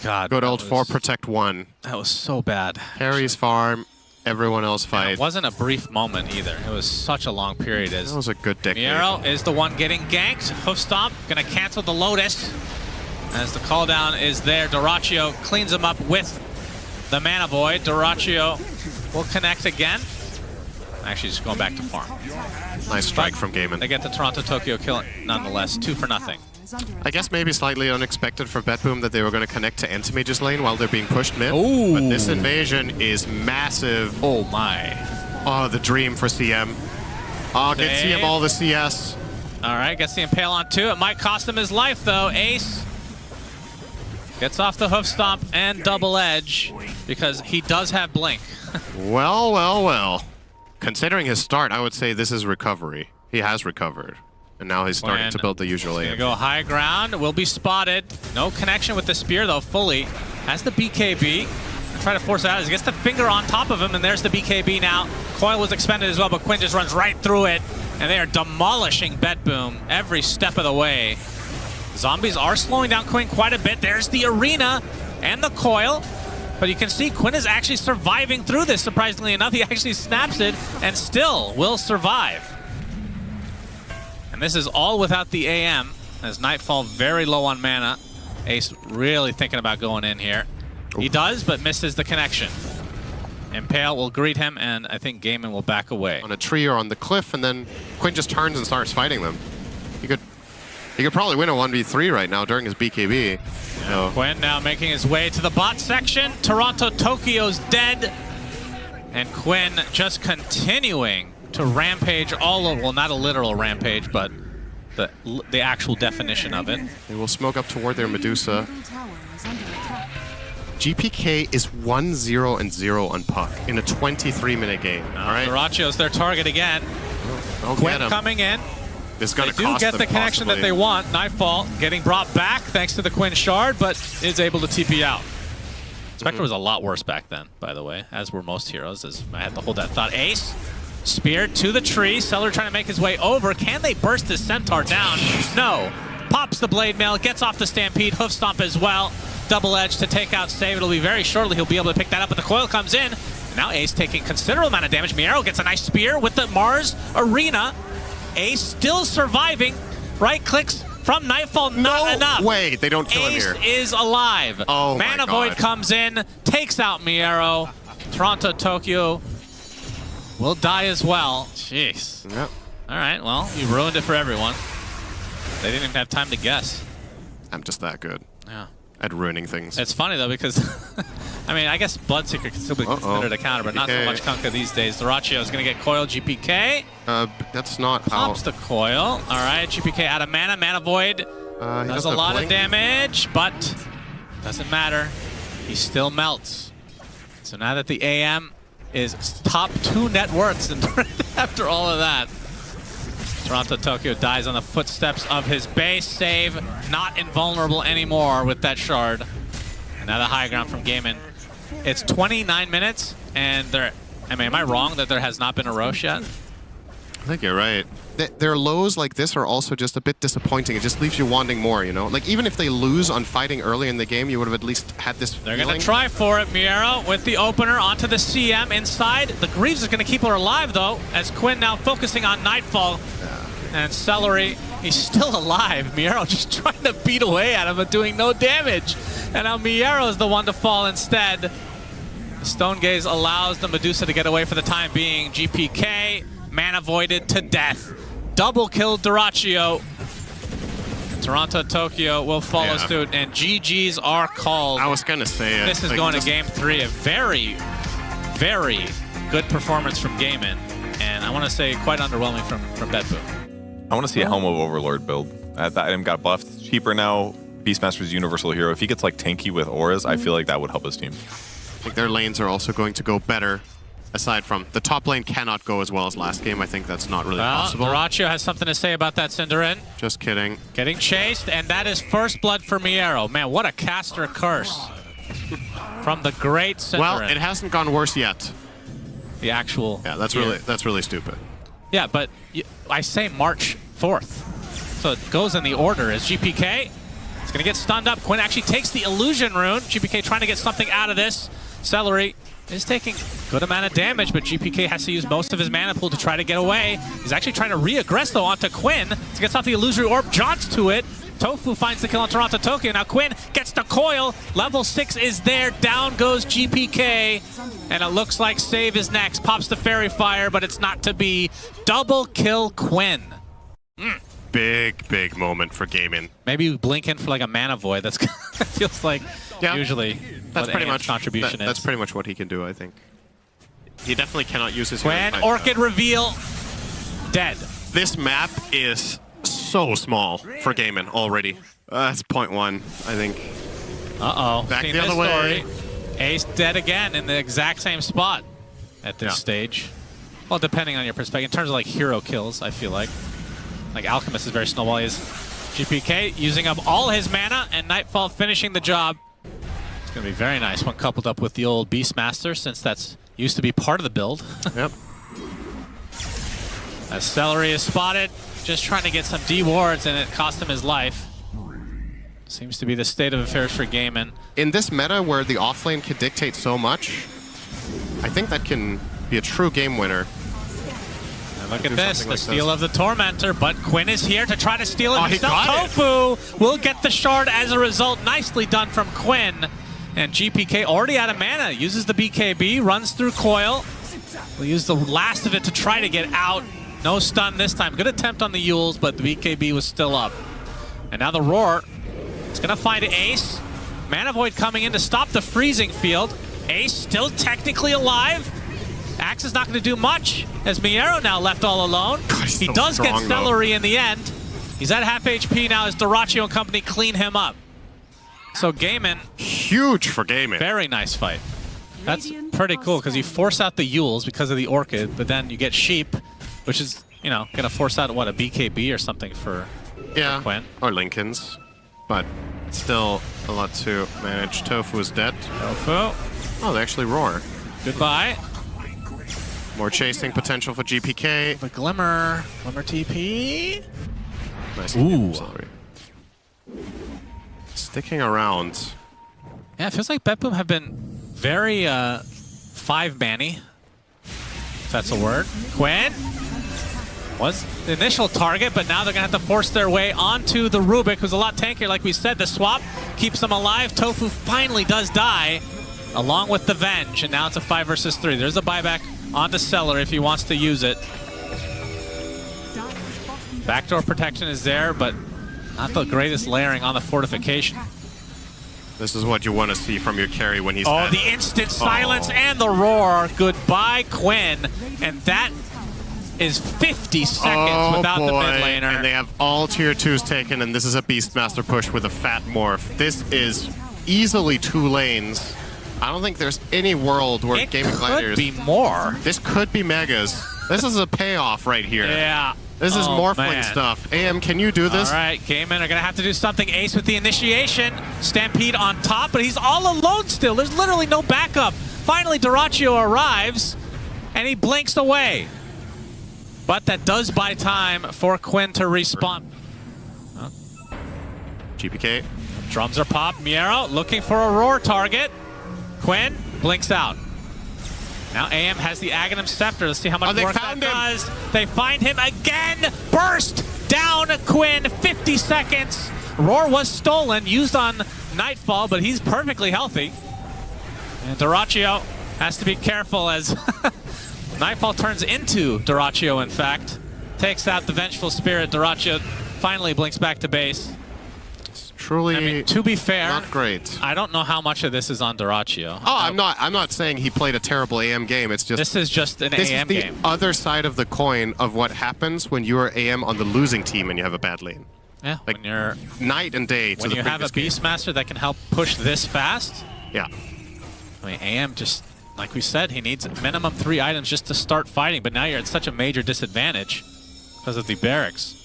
God, good old 4 protect 1. That was so bad. Carries farm, everyone else fight. It wasn't a brief moment either. It was such a long period. That was a good decade. Miero is the one getting ganked. Hoof Stomp gonna cancel the Lotus. As the call down is there, Dyrachyo cleans him up with the Mana Void. Dyrachyo will connect again. Actually, just going back to farm. Nice strike from Gaiman. They get the Toronto Tokyo kill nonetheless, 2 for nothing. I guess maybe slightly unexpected for Betboom that they were going to connect to Anti-Mage's lane while they're being pushed mid. Ooh. But this invasion is massive. Oh my. Oh, the dream for CM. Oh, get CM all the CS. All right, gets the Impale on 2. It might cost him his life though. Ace gets off the Hoof Stomp and Double Edge because he does have Blink. Well, well, well. Considering his start, I would say this is recovery. He has recovered. And now he's starting to build the usual Gonna aim. go high ground, will be spotted. No connection with the spear though, fully. Has the BKB. Try to force it out as he gets the finger on top of him, and there's the BKB now. Coil was expended as well, but Quinn just runs right through it. And they are demolishing Betboom every step of the way. Zombies are slowing down Quinn quite a bit. There's the arena and the coil. But you can see Quinn is actually surviving through this, surprisingly enough. He actually snaps it and still will survive. And this is all without the AM, as Nightfall very low on mana. Ace really thinking about going in here. He does, but misses the connection. Impale will greet him, and I think Gaiman will back away. On a tree or on the cliff, and then Quinn just turns and starts fighting them. He could probably win a 1v3 right now during his BKB. Yeah, Quinn now making his way to the bot section. Toronto Tokyo's dead. And Quinn just continuing to rampage all over, well, not a literal rampage, but the actual definition of it. They will smoke up toward their Medusa. GPK is 1-0-0 on puck in a 23-minute game. All right. Duracio's their target again. Don't Quinn get him. coming in. It's They gonna do cost get them the connection possibly. that they want. Nightfall getting brought back thanks to the Quinn shard, but is able to TP out. Spectre was a lot worse back then, by the way, as were most heroes, as I had to hold that thought. Ace, speared to the tree. Seller trying to make his way over. Can they burst this Centaur down? No. Pops the blade mail, gets off the Stampede, hoof stomp as well. Double edge to take out Save. It'll be very shortly. He'll be able to pick that up, but the coil comes in. Now Ace taking considerable amount of damage. Miero gets a nice spear with the Mars Arena. Ace still surviving. Right clicks from Nightfall, not enough. Way, they don't kill him Ace here. is alive. Oh my Mana God. Void comes in, takes out Miero. Toronto, Tokyo will die as well. Jeez. Yep. All right, well, you ruined it for everyone. They didn't even have time to guess. I'm just that good Yeah. at ruining things. It's funny, though, because, I mean, I guess Bloodseeker can still be considered a counter, but not so GPK. much Kunkka these days. Duraccio is going to get coil how That's not how... pops the coil. All right, GPK out of mana. Mana Void he does does a the lot of blink. damage, but doesn't matter. He still melts. So now that the AM is top 2 net worths and after all of that, Toronto Tokyo dies on the footsteps of his base. Save, not invulnerable anymore with that shard. And now the high ground from Gaiman. It's 29 minutes, and there. I mean, am I wrong that there has not been a Roche yet? I think you're right. Their lows like this are also just a bit disappointing. It just leaves you wanting more, you know? Like, even if they lose on fighting early in the game, you would have at least had this They're feeling. going to try for it. Miero with the opener onto the CM inside. The Greaves is going to keep her alive, though, as Quinn now focusing on Nightfall. And Celery, he's still alive. Miero just trying to beat away at him, but doing no damage. And now Miero is the one to fall instead. Stone Gaze allows the Medusa to get away for the time being. GPK, mana voided to death. Double kill Duraccio. Toronto, Tokyo will follow suit, and GGs are called. I was going to say it. This is Like, going just- to game 3. A very, very good performance from Gaiman. And I want to say quite underwhelming from Bedboo. I want to see a Helm of Overlord build. That item got buffed. It's cheaper now. Beastmaster's Universal Hero. If he gets like tanky with auras, I feel like that would help his team. I think their lanes are also going to go better. Aside from the top lane cannot go as well as last game. I think that's not really possible. Duraccio has something to say about that, Cinderin. Just kidding. Getting chased, and that is first blood for Miero. Man, what a caster curse from the great Cinderin. Well, it hasn't gone worse yet. The actual. Yeah, that's really stupid. Yeah, but I say March 4th. So it goes in the order as GPK. It's going to get stunned up. Quinn actually takes the illusion rune. GPK trying to get something out of this. Celery is taking a good amount of damage, but GPK has to use most of his mana pool to try to get away. He's actually trying to re-aggress, though, onto Quinn. He gets off the illusory orb, jaunts to it. Tofu finds the kill on Toronto Tokyo. Now Quinn gets the coil. Level 6 is there. Down goes GPK. And it looks like Save is next. Pops the Fairy Fire, but it's not to be. Double kill Quinn. Big moment for gaming. Maybe blink in for like a mana void. That feels like usually that's what pretty AM's much contribution is. That's pretty much what he can do, I think. He definitely cannot use his Quinn, hero Orchid reveal, dead. This map is so small for gaming already. That's 0.1, I think. Uh-oh. Back Seen the this other way. story. Ace dead again in the exact same spot at this stage. Well, depending on your perspective. In terms of like hero kills, I feel like. Like Alchemist is very snowball. He is GPK using up all his mana, and Nightfall finishing the job. It's going to be very nice when coupled up with the old Beastmaster, since that's used to be part of the build. Yep. As Celery is spotted, just trying to get some D-wards, and it cost him his life. Seems to be the state of affairs for Gaiman. In this meta where the offlane can dictate so much, I think that can be a true game winner. And look at this, the steal of the Tormentor, but Quinn is here to try to steal it he himself. got it. Tofu will get the shard as a result. Nicely done from Quinn. And GPK already out of mana, uses the BKB, runs through Coil. Will use the last of it to try to get out. No stun this time. Good attempt on the Yules, but the BKB was still up. And now the Roar. It's going to find Ace. Mana Void coming in to stop the freezing field. Ace still technically alive. Axe is not going to do much, as Miero now left all alone. He so does get strong, though. Stellary in the end. He's at half HP now as Duraccio and company clean him up. So Gaiman, Huge for Gaiman. very nice fight. That's pretty cool because you force out the Yules because of the Orchid, but then you get Sheep, which is, you know, gonna force out, what, a BKB or something for Quinn. Or Lincoln's. But still a lot to manage. Tofu is dead. Tofu. Oh, they actually roar. Goodbye. More chasing potential for GPK. The Glimmer. Glimmer TP. Nice. Ooh. Sticking around. Yeah, it feels like BetBoom have been very 5-manny. If that's a word. Quinn was the initial target, but now they're going to have to force their way onto the Rubik, who's a lot tankier. Like we said, the swap keeps them alive. Tofu finally does die, along with the Venge, and now it's a 5 versus 3. There's a buyback onto Cellar if he wants to use it. Backdoor protection is there, but not the greatest layering on the fortification. This is what you want to see from your carry when he's Oh, the instant silence and the roar. Goodbye, Quinn. And that is 50 seconds without the mid laner. And they have all tier 2s taken, and this is a Beastmaster push with a fat morph. This is easily 2 lanes. I don't think there's any world where Gaming Gladiators... It could be more. This could be Megas. This is a payoff right here. Yeah. This is morphling stuff. AM, can you do this? All right, Gaiman are going to have to do something. Ace with the initiation. Stampede on top, but he's all alone still. There's literally no backup. Finally, Dyrachyo arrives, and he blinks away. But that does buy time for Quinn to respawn. Oh. GPK. Drums are popped. Miero looking for a roar target. Quinn blinks out. Now AM has the Aghanim Scepter. Let's see how much work that does. They find him again. Burst down Quinn. 50 seconds. Roar was stolen, used on Nightfall, but he's perfectly healthy. And Dyrachyo has to be careful as Nightfall turns into Dyrachyo, in fact. Takes out the Vengeful Spirit. Dyrachyo finally blinks back to base. Truly, I mean, to be fair, not great. I don't know how much of this is on Dyrachyo. Oh, I'm not saying he played a terrible AM game. It's just this is just an AM game. This is the other side of the coin of what happens when you are AM on the losing team and you have a bad lane. Yeah, like when you're night and day. When you have a Beastmaster that can help push this fast. Yeah. I mean, AM just, like we said, he needs minimum 3 items just to start fighting. But now you're at such a major disadvantage because of the barracks.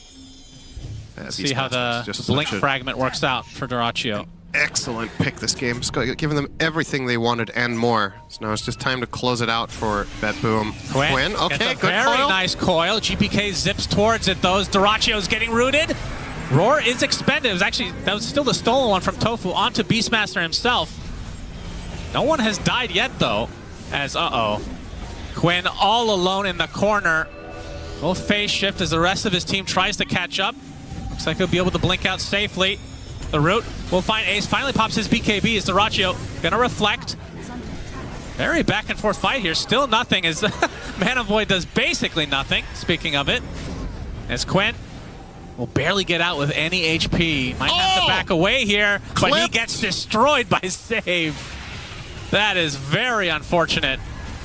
Let's see how the blink fragment works out for Dyrachyo. Excellent pick this game. Just giving them everything they wanted and more. So now it's just time to close it out for BetBoom. Quinn, okay, good very coil. Nice coil. GPK zips towards it, though. Dyrachyo's getting rooted. Roar is expended. It was actually, that was still the stolen one from Tofu onto Beastmaster himself. No one has died yet, though, as, Quinn all alone in the corner. Will phase shift as the rest of his team tries to catch up. Looks like he'll be able to blink out safely. The root will find Ace. Finally pops his BKB as Dyrachyo gonna reflect. Very back and forth fight here. Still nothing as Mana Void does basically nothing. Speaking of it, as Quinn will barely get out with any HP. Might have to back away here, but he gets destroyed by save. That is very unfortunate.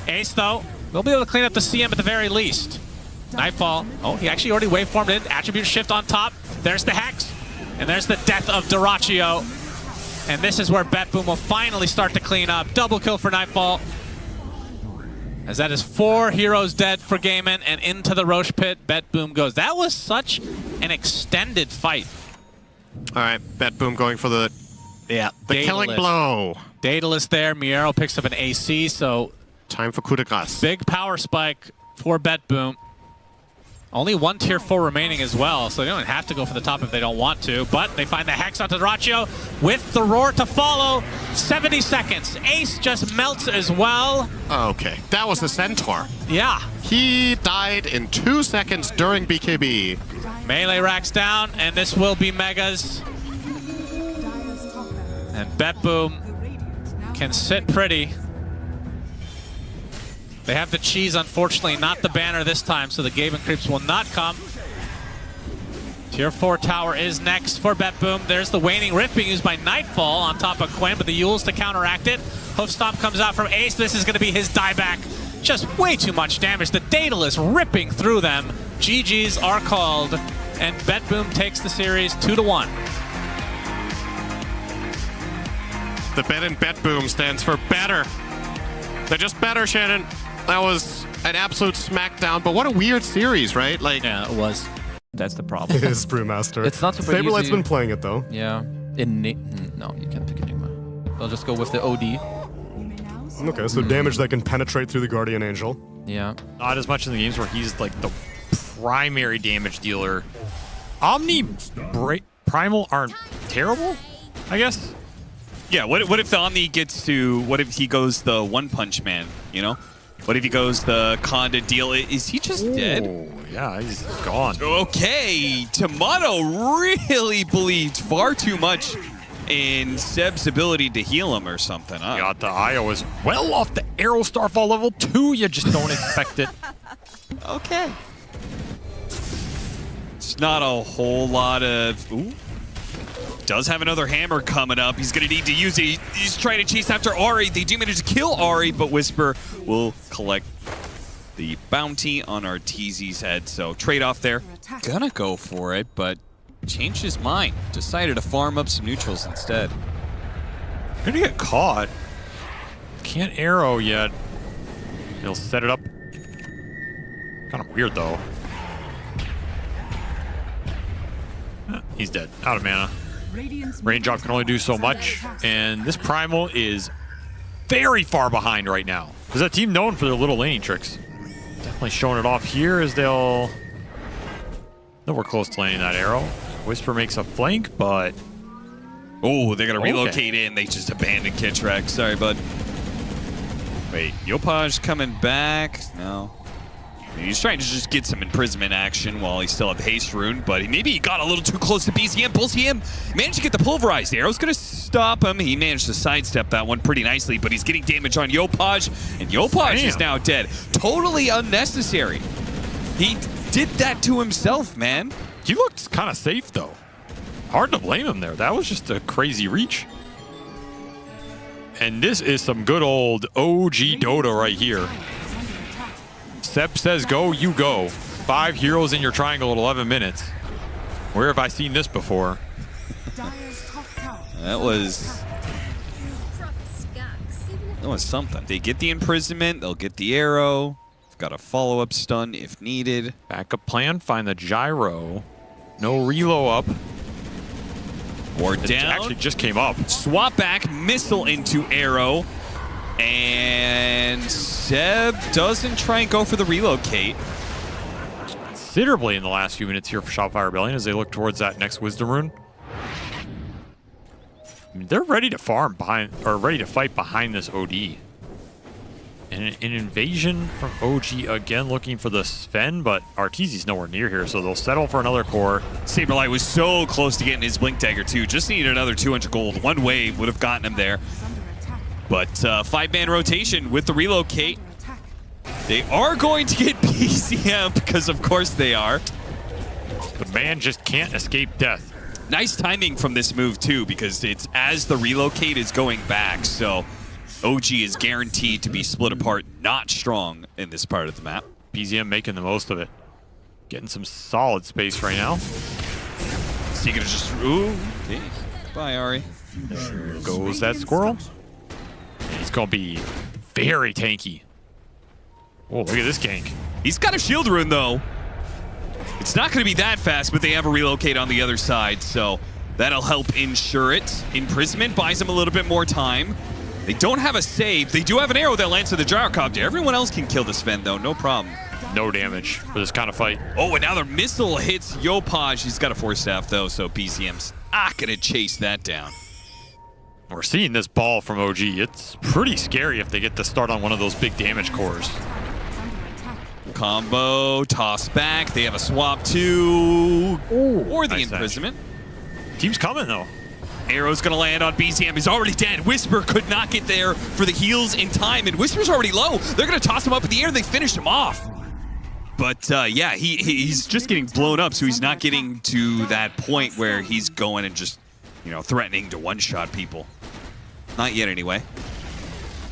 Ace, though, will be able to clean up the CM at the very least. Nightfall. Oh, he actually already waveformed in. Attribute shift on top. There's the Hex. And there's the death of Dyrachyo. And this is where BetBoom will finally start to clean up. Double kill for Nightfall. As that is 4 heroes dead for Gaiman, and into the Roche pit, BetBoom goes. That was such an extended fight. All right, BetBoom going for the killing blow. Daedalus there. Miero picks up an AC, so time for coup de grace. Big power spike for BetBoom. Only 1 tier 4 remaining as well, so they don't have to go for the top if they don't want to. But they find the Hex onto Dyrachyo with the roar to follow. 70 seconds. Ace just melts as well. Okay, that was the Centaur. Yeah. He died in 2 seconds during BKB. Melee racks down, and this will be Megas. And BetBoom can sit pretty. They have the cheese, unfortunately, not the banner this time, so the Gaven creeps will not come. Tier 4 tower is next for BetBoom. There's the Waning Rift being used by Nightfall on top of Quinn, but the Yules to counteract it. Hoofstomp comes out from Ace. This is going to be his dieback. Just way too much damage. The Daedalus ripping through them. GGs are called, and BetBoom takes the series 2-1. The bet and bet boom stands for better. They're just better, Shannon. That was an absolute smackdown, but what a weird series, right? Like, Yeah, it was. That's the problem. It is Brewmaster. It's not super Saberlight's easy. been playing it though. Yeah. No, you can't pick Enigma. I'll just go with the OD. Okay, so damage that can penetrate through the Guardian Angel. Yeah. Not as much in the games where he's like the primary damage dealer. Omni Primal aren't terrible, I guess. Yeah, what if the Omni gets to, what if he goes the One Punch Man, you know? What if he goes the Conda deal? Is he just dead? Oh, yeah, he's gone. Okay, Tomato really believed far too much in Seb's ability to heal him or something. Huh? Got the IO as well off the Arrow Starfall level 2. You just don't expect it. Okay. It's not a whole lot of... Ooh. Does have another hammer coming up. He's going to need to use it. He's trying to chase after Ahri. They do manage to kill Ahri, but Whisper will collect the bounty on Arteezy's head. So trade-off there. Gonna go for it, but changed his mind. Decided to farm up some neutrals instead. Gonna get caught. Can't arrow yet. He'll set it up. Kind of weird, though. He's dead. Out of mana. Range drop can only do so much, and this Primal is very far behind right now. There's a team known for their little laning tricks. Definitely showing it off here as they'll... Nowhere close to landing that arrow. Whisper makes a flank, but... Oh, they're going to relocate in. They just abandoned Kitrek. Sorry, bud. Wait, Yopaj coming back? No. He's trying to just get some imprisonment action while he's still at the haste rune, but maybe he got a little too close to BCM. BCM managed to get the pulverized. The arrow's going to stop him. He managed to sidestep that one pretty nicely, but he's getting damage on Yopaj, and Yopaj is now dead. Totally unnecessary. He did that to himself, man. He looked kind of safe, though. Hard to blame him there. That was just a crazy reach. And this is some good old OG Dota right here. Seb says go, you go. 5 heroes in your triangle at 11 minutes. Where have I seen this before? That was something. They get the imprisonment, they'll get the arrow. Got a follow-up stun if needed. Backup plan, find the gyro. No relo up. Or It down. actually just came up. Swap back, missile into arrow. And Seb doesn't try and go for the relocate. Considerably in the last few minutes here for Shopify Rebellion as they look towards that next Wisdom Rune. I mean, they're ready to farm behind, or ready to fight behind this OD. And an invasion from OG again looking for the Sven, but Arteezy's nowhere near here, so they'll settle for another core. Saberlight was so close to getting his Blink Dagger too. Just needed another 200 gold. One wave would have gotten him there. But 5-man rotation with the relocate. They are going to get PCM because of course they are. The man just can't escape death. Nice timing from this move too, because it's as the relocate is going back, so OG is guaranteed to be split apart, not strong in this part of the map. PZM making the most of it. Getting some solid space right now. So you're gonna just, ooh, okay. Bye, Ahri. There goes that squirrel. He's gonna be very tanky. Oh, look at this gank. He's got a shield rune though. It's not gonna be that fast, but they have a relocate on the other side, so that'll help ensure it. Imprisonment buys him a little bit more time. They don't have a save. They do have an arrow that lands to the gyrocopter. Everyone else can kill the Sven though, no problem. No damage for this kind of fight. Oh, and now their missile hits Yopaj. He's got a Force Staff though, so PCM's not gonna chase that down. We're seeing this ball from OG. It's pretty scary if they get to start on one of those big damage cores. Combo, toss back. They have a swap too. Or the nice imprisonment. Team's coming though. Arrow's gonna land on BCM. He's already dead. Whisper could not get there for the heals in time, and Whisper's already low. They're gonna toss him up in the air. They finish him off. But yeah, he's just getting blown up, so he's not getting to that point where he's going and just, you know, threatening to one-shot people. Not yet, anyway.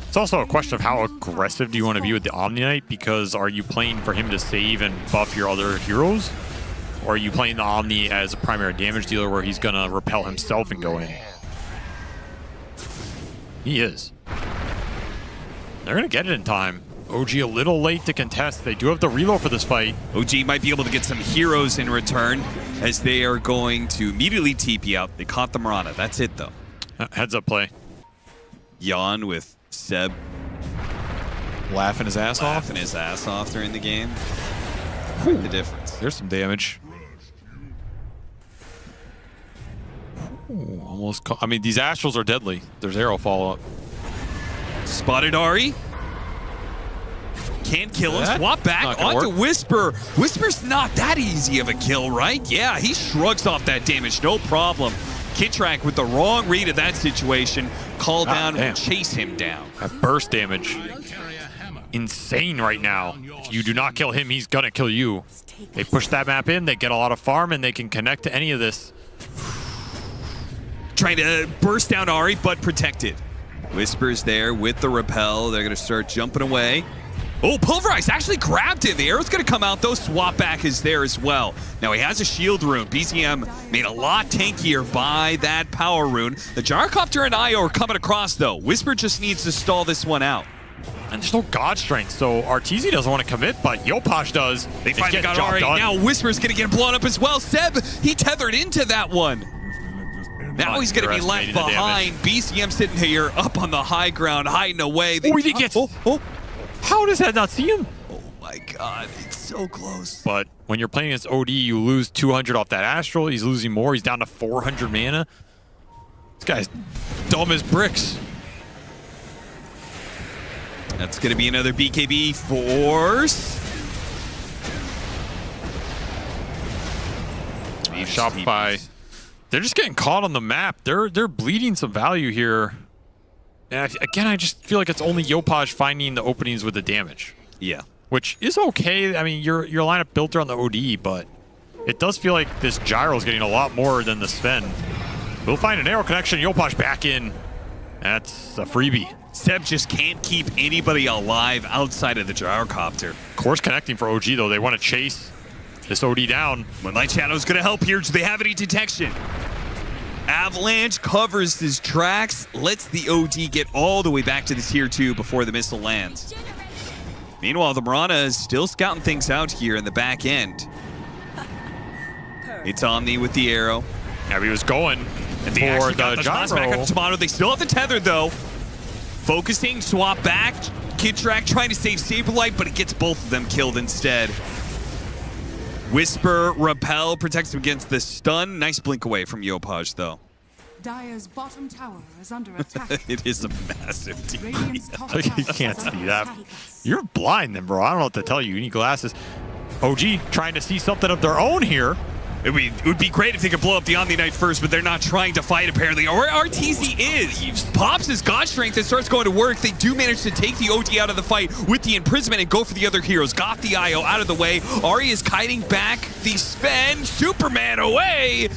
It's also a question of how aggressive do you want to be with the Omni Knight, because are you playing for him to save and buff your other heroes? Or are you playing the Omni as a primary damage dealer where he's going to repel himself and go in? He is. They're going to get it in time. OG a little late to contest. They do have the reload for this fight. OG might be able to get some heroes in return as they are going to immediately TP out. They caught the Mirana. That's it, though. Heads up play. Yawn with Seb Laughing his ass laughing his ass off during the game. The difference. There's some damage. Ooh, almost. I mean, these Astrals are deadly. There's arrow follow-up. Spotted Ari. Can't kill him. That? Swap back Not gonna onto work. Whisper. Whisper's not that easy of a kill, right? Yeah, he shrugs off that damage. No problem. Kitrak with the wrong read of that situation. Call down damn. and chase him down. That burst damage. Insane right now. If you do not kill him, he's gonna kill you. They push that map in, they get a lot of farm, and they can connect to any of this. Trying to burst down Ari, but protected. Whisper's there with the repel. They're going to start jumping away. Oh, Pulverize actually grabbed it. The arrow's going to come out, though. Swap back is there as well. Now he has a shield rune. BZM made a lot tankier by that power rune. The Gyrocopter and Io are coming across, though. Whisper just needs to stall this one out. And there's no God Strength, so Arteezy doesn't want to commit, but Yopaj does. They finally get got the job Ari. done. Now Whisper's going to get blown up as well. Seb, he tethered into that one. Now he's going to be left behind. BCM sitting here up on the high ground, hiding away. Oh, he gets... How does that not see him? Oh my God, it's so close. But when you're playing against OD, you lose 200 off that Astral. He's losing more. He's down to 400 mana. This guy's dumb as bricks. That's going to be another BKB force. Shopify. They're just getting caught on the map. They're bleeding some value here. And again, I just feel like it's only Yopaj finding the openings with the damage. Yeah. Which is okay. I mean, your lineup built around the OD, but it does feel like this Gyro is getting a lot more than the Sven. We'll find an arrow connection. Yopaj back in. That's a freebie. Seb just can't keep anybody alive outside of the Gyrocopter. Course connecting for OG, though. They want to chase this OD down. Moonlight Shadow's going to help here. Do they have any detection? Avalanche covers his tracks, lets the OD get all the way back to the tier 2 before the missile lands. Meanwhile, the Mirana is still scouting things out here in the back end. It's Omni with the arrow. Yeah, he was going and they for actually got the shots back up to Tomato. They still have the tether, though. Focusing, swap back. Kitrak trying to save Saberlight, but it gets both of them killed instead. Whisper, repel, protects him against the stun. Nice blink away from Yopaj, though. Dire's bottom tower is under attack. It is a massive TP. You can't see that. You're blind then, bro. I don't know what to tell you. You need glasses. OG trying to see something of their own here. It would be great if they could blow up the Omni Knight first, but they're not trying to fight, apparently. Or RTZ is. Pops his God Strength and starts going to work. They do manage to take the OD out of the fight with the imprisonment and go for the other heroes. Got the IO out of the way. Ari is kiting back the Sven. Superman away.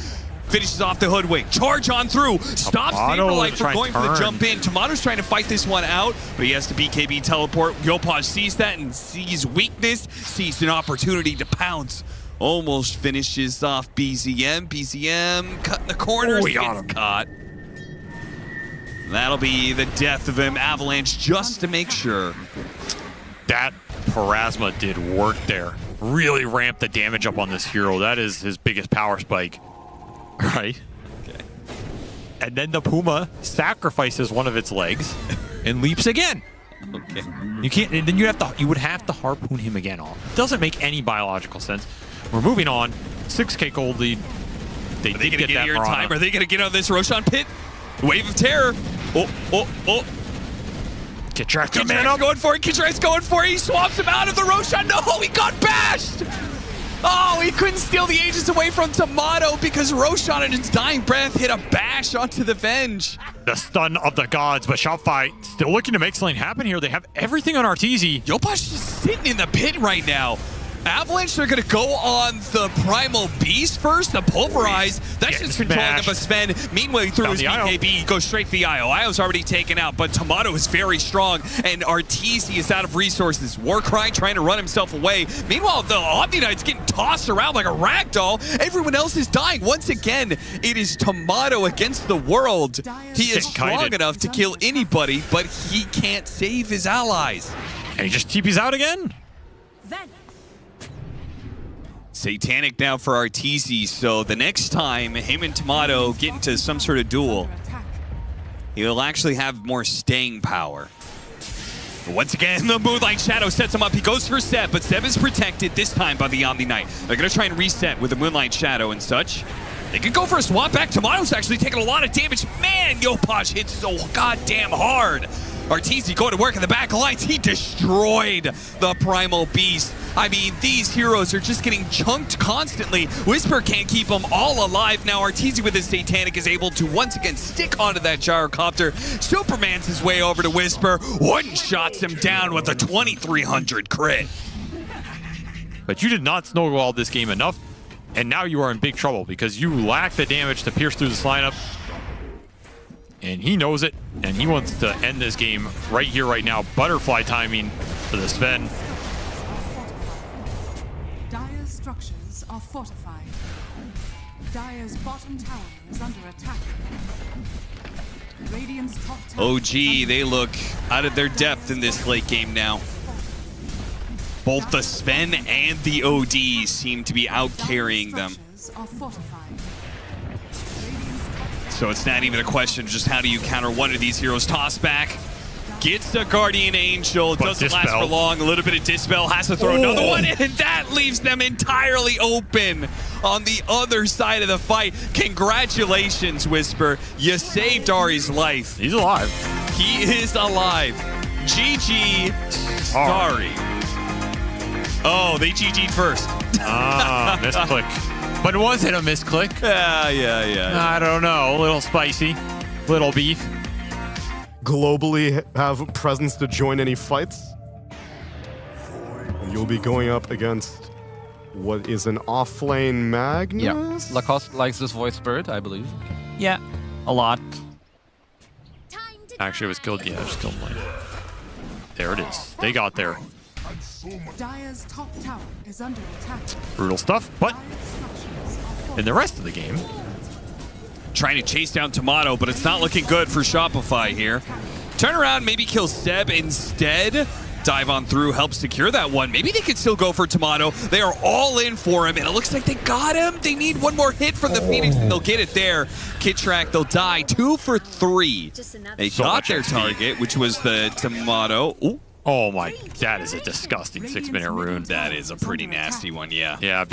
Finishes off the hoodwink. Charge on through. Stops Saberlight from going for the jump in. Tomato's trying to fight this one out, but he has to BKB teleport. Yopaj sees that and sees weakness, sees an opportunity to pounce. Almost finishes off BZM. BZM cutting the corners. He got him. Caught. That'll be the death of him. Avalanche just to make sure. That Parasma did work there. Really ramped the damage up on this hero. That is his biggest power spike. Right? Okay. And then the Puma sacrifices one of its legs and leaps again. Okay. You can't. And then you would have to harpoon him again. Doesn't make any biological sense. We're moving on. 6K gold lead. Are they going to get here in time? Are they going to get out of this Roshan pit? Wave of terror. Oh. Kitrak's going for it. Kitrak's going for it. He swaps him out of the Roshan. No, he got bashed. Oh, he couldn't steal the Aegis away from Tomato because Roshan in his dying breath hit a bash onto the Venge. The stun of the gods, but Shopify still looking to make something happen here. They have everything on Arteezy. Yopaj just sitting in the pit right now. Avalanche, they're going to go on the Primal Beast first, the Pulverize. That's just controlling of a Sven. Meanwhile, through his BKB, goes straight for the IO. IO's already taken out, but Tomato is very strong, and Arteezy is out of resources. Warcry trying to run himself away. Meanwhile, the Omni Knight's getting tossed around like a ragdoll. Everyone else is dying. Once again, it is Tomato against the world. He is strong enough to kill anybody, but he can't save his allies. And he just TP's out again? Satanic now for Arteezy, so the next time him and Tomato get into some sort of duel, he'll actually have more staying power. But once again, the Moonlight Shadow sets him up. He goes for Seb, but Seb is protected this time by the Omni Knight. They're going to try and reset with the Moonlight Shadow and such. They could go for a swap back. Tomato's actually taking a lot of damage. Man, Yopaj hits so goddamn hard. Arteezy going to work in the back lines. He destroyed the Primal Beast. I mean, these heroes are just getting chunked constantly. Whisper can't keep them all alive. Now Arteezy with his Satanic is able to once again stick onto that gyrocopter. Superman's his way over to Whisper. One-shots him down with a 2300 crit. But you did not snowball this game enough, and now you are in big trouble because you lack the damage to pierce through this lineup. And he knows it, and he wants to end this game right here, right now. Butterfly timing for the Sven. Dire's structures are fortified. Dire's bottom tower is under attack. Radiant's top tower OG, they look out of their depth in this late game now. Both the Sven and the OD seem to be out carrying them. are fortified. So it's not even a question of just how do you counter one of these heroes. Toss back, gets the Guardian Angel, doesn't last for long. A little bit of Dispel, has to throw another one, and that leaves them entirely open on the other side of the fight. Congratulations, Whisper. You saved Ari's life. He's alive. He is alive. GG. Sorry. Oh, they GG'd first. Ah, misclick. But was it a misclick? Yeah. I don't know. A little spicy. Little beef. Globally have presence to join any fights. You'll be going up against what is an offlane Magnus? Yeah. Lacoste likes this voice bird, I believe. Yeah, a lot. Actually, it was killed. Yeah, just killed mine. There it is. They got there. Dire's top tower is under attack. Brutal stuff, but in the rest of the game, trying to chase down Tomato, but it's not looking good for Shopify here. Turn around, maybe kill Seb instead. Dive on through, help secure that one. Maybe they could still go for Tomato. They are all in for him, and it looks like they got him. They need one more hit from the Phoenix, and they'll get it there. Kitrak, they'll die 2 for 3. They got their target, which was the Tomato. Ooh. Oh my, that is a disgusting 6-minute rune. That is a pretty nasty one, yeah. Yeah.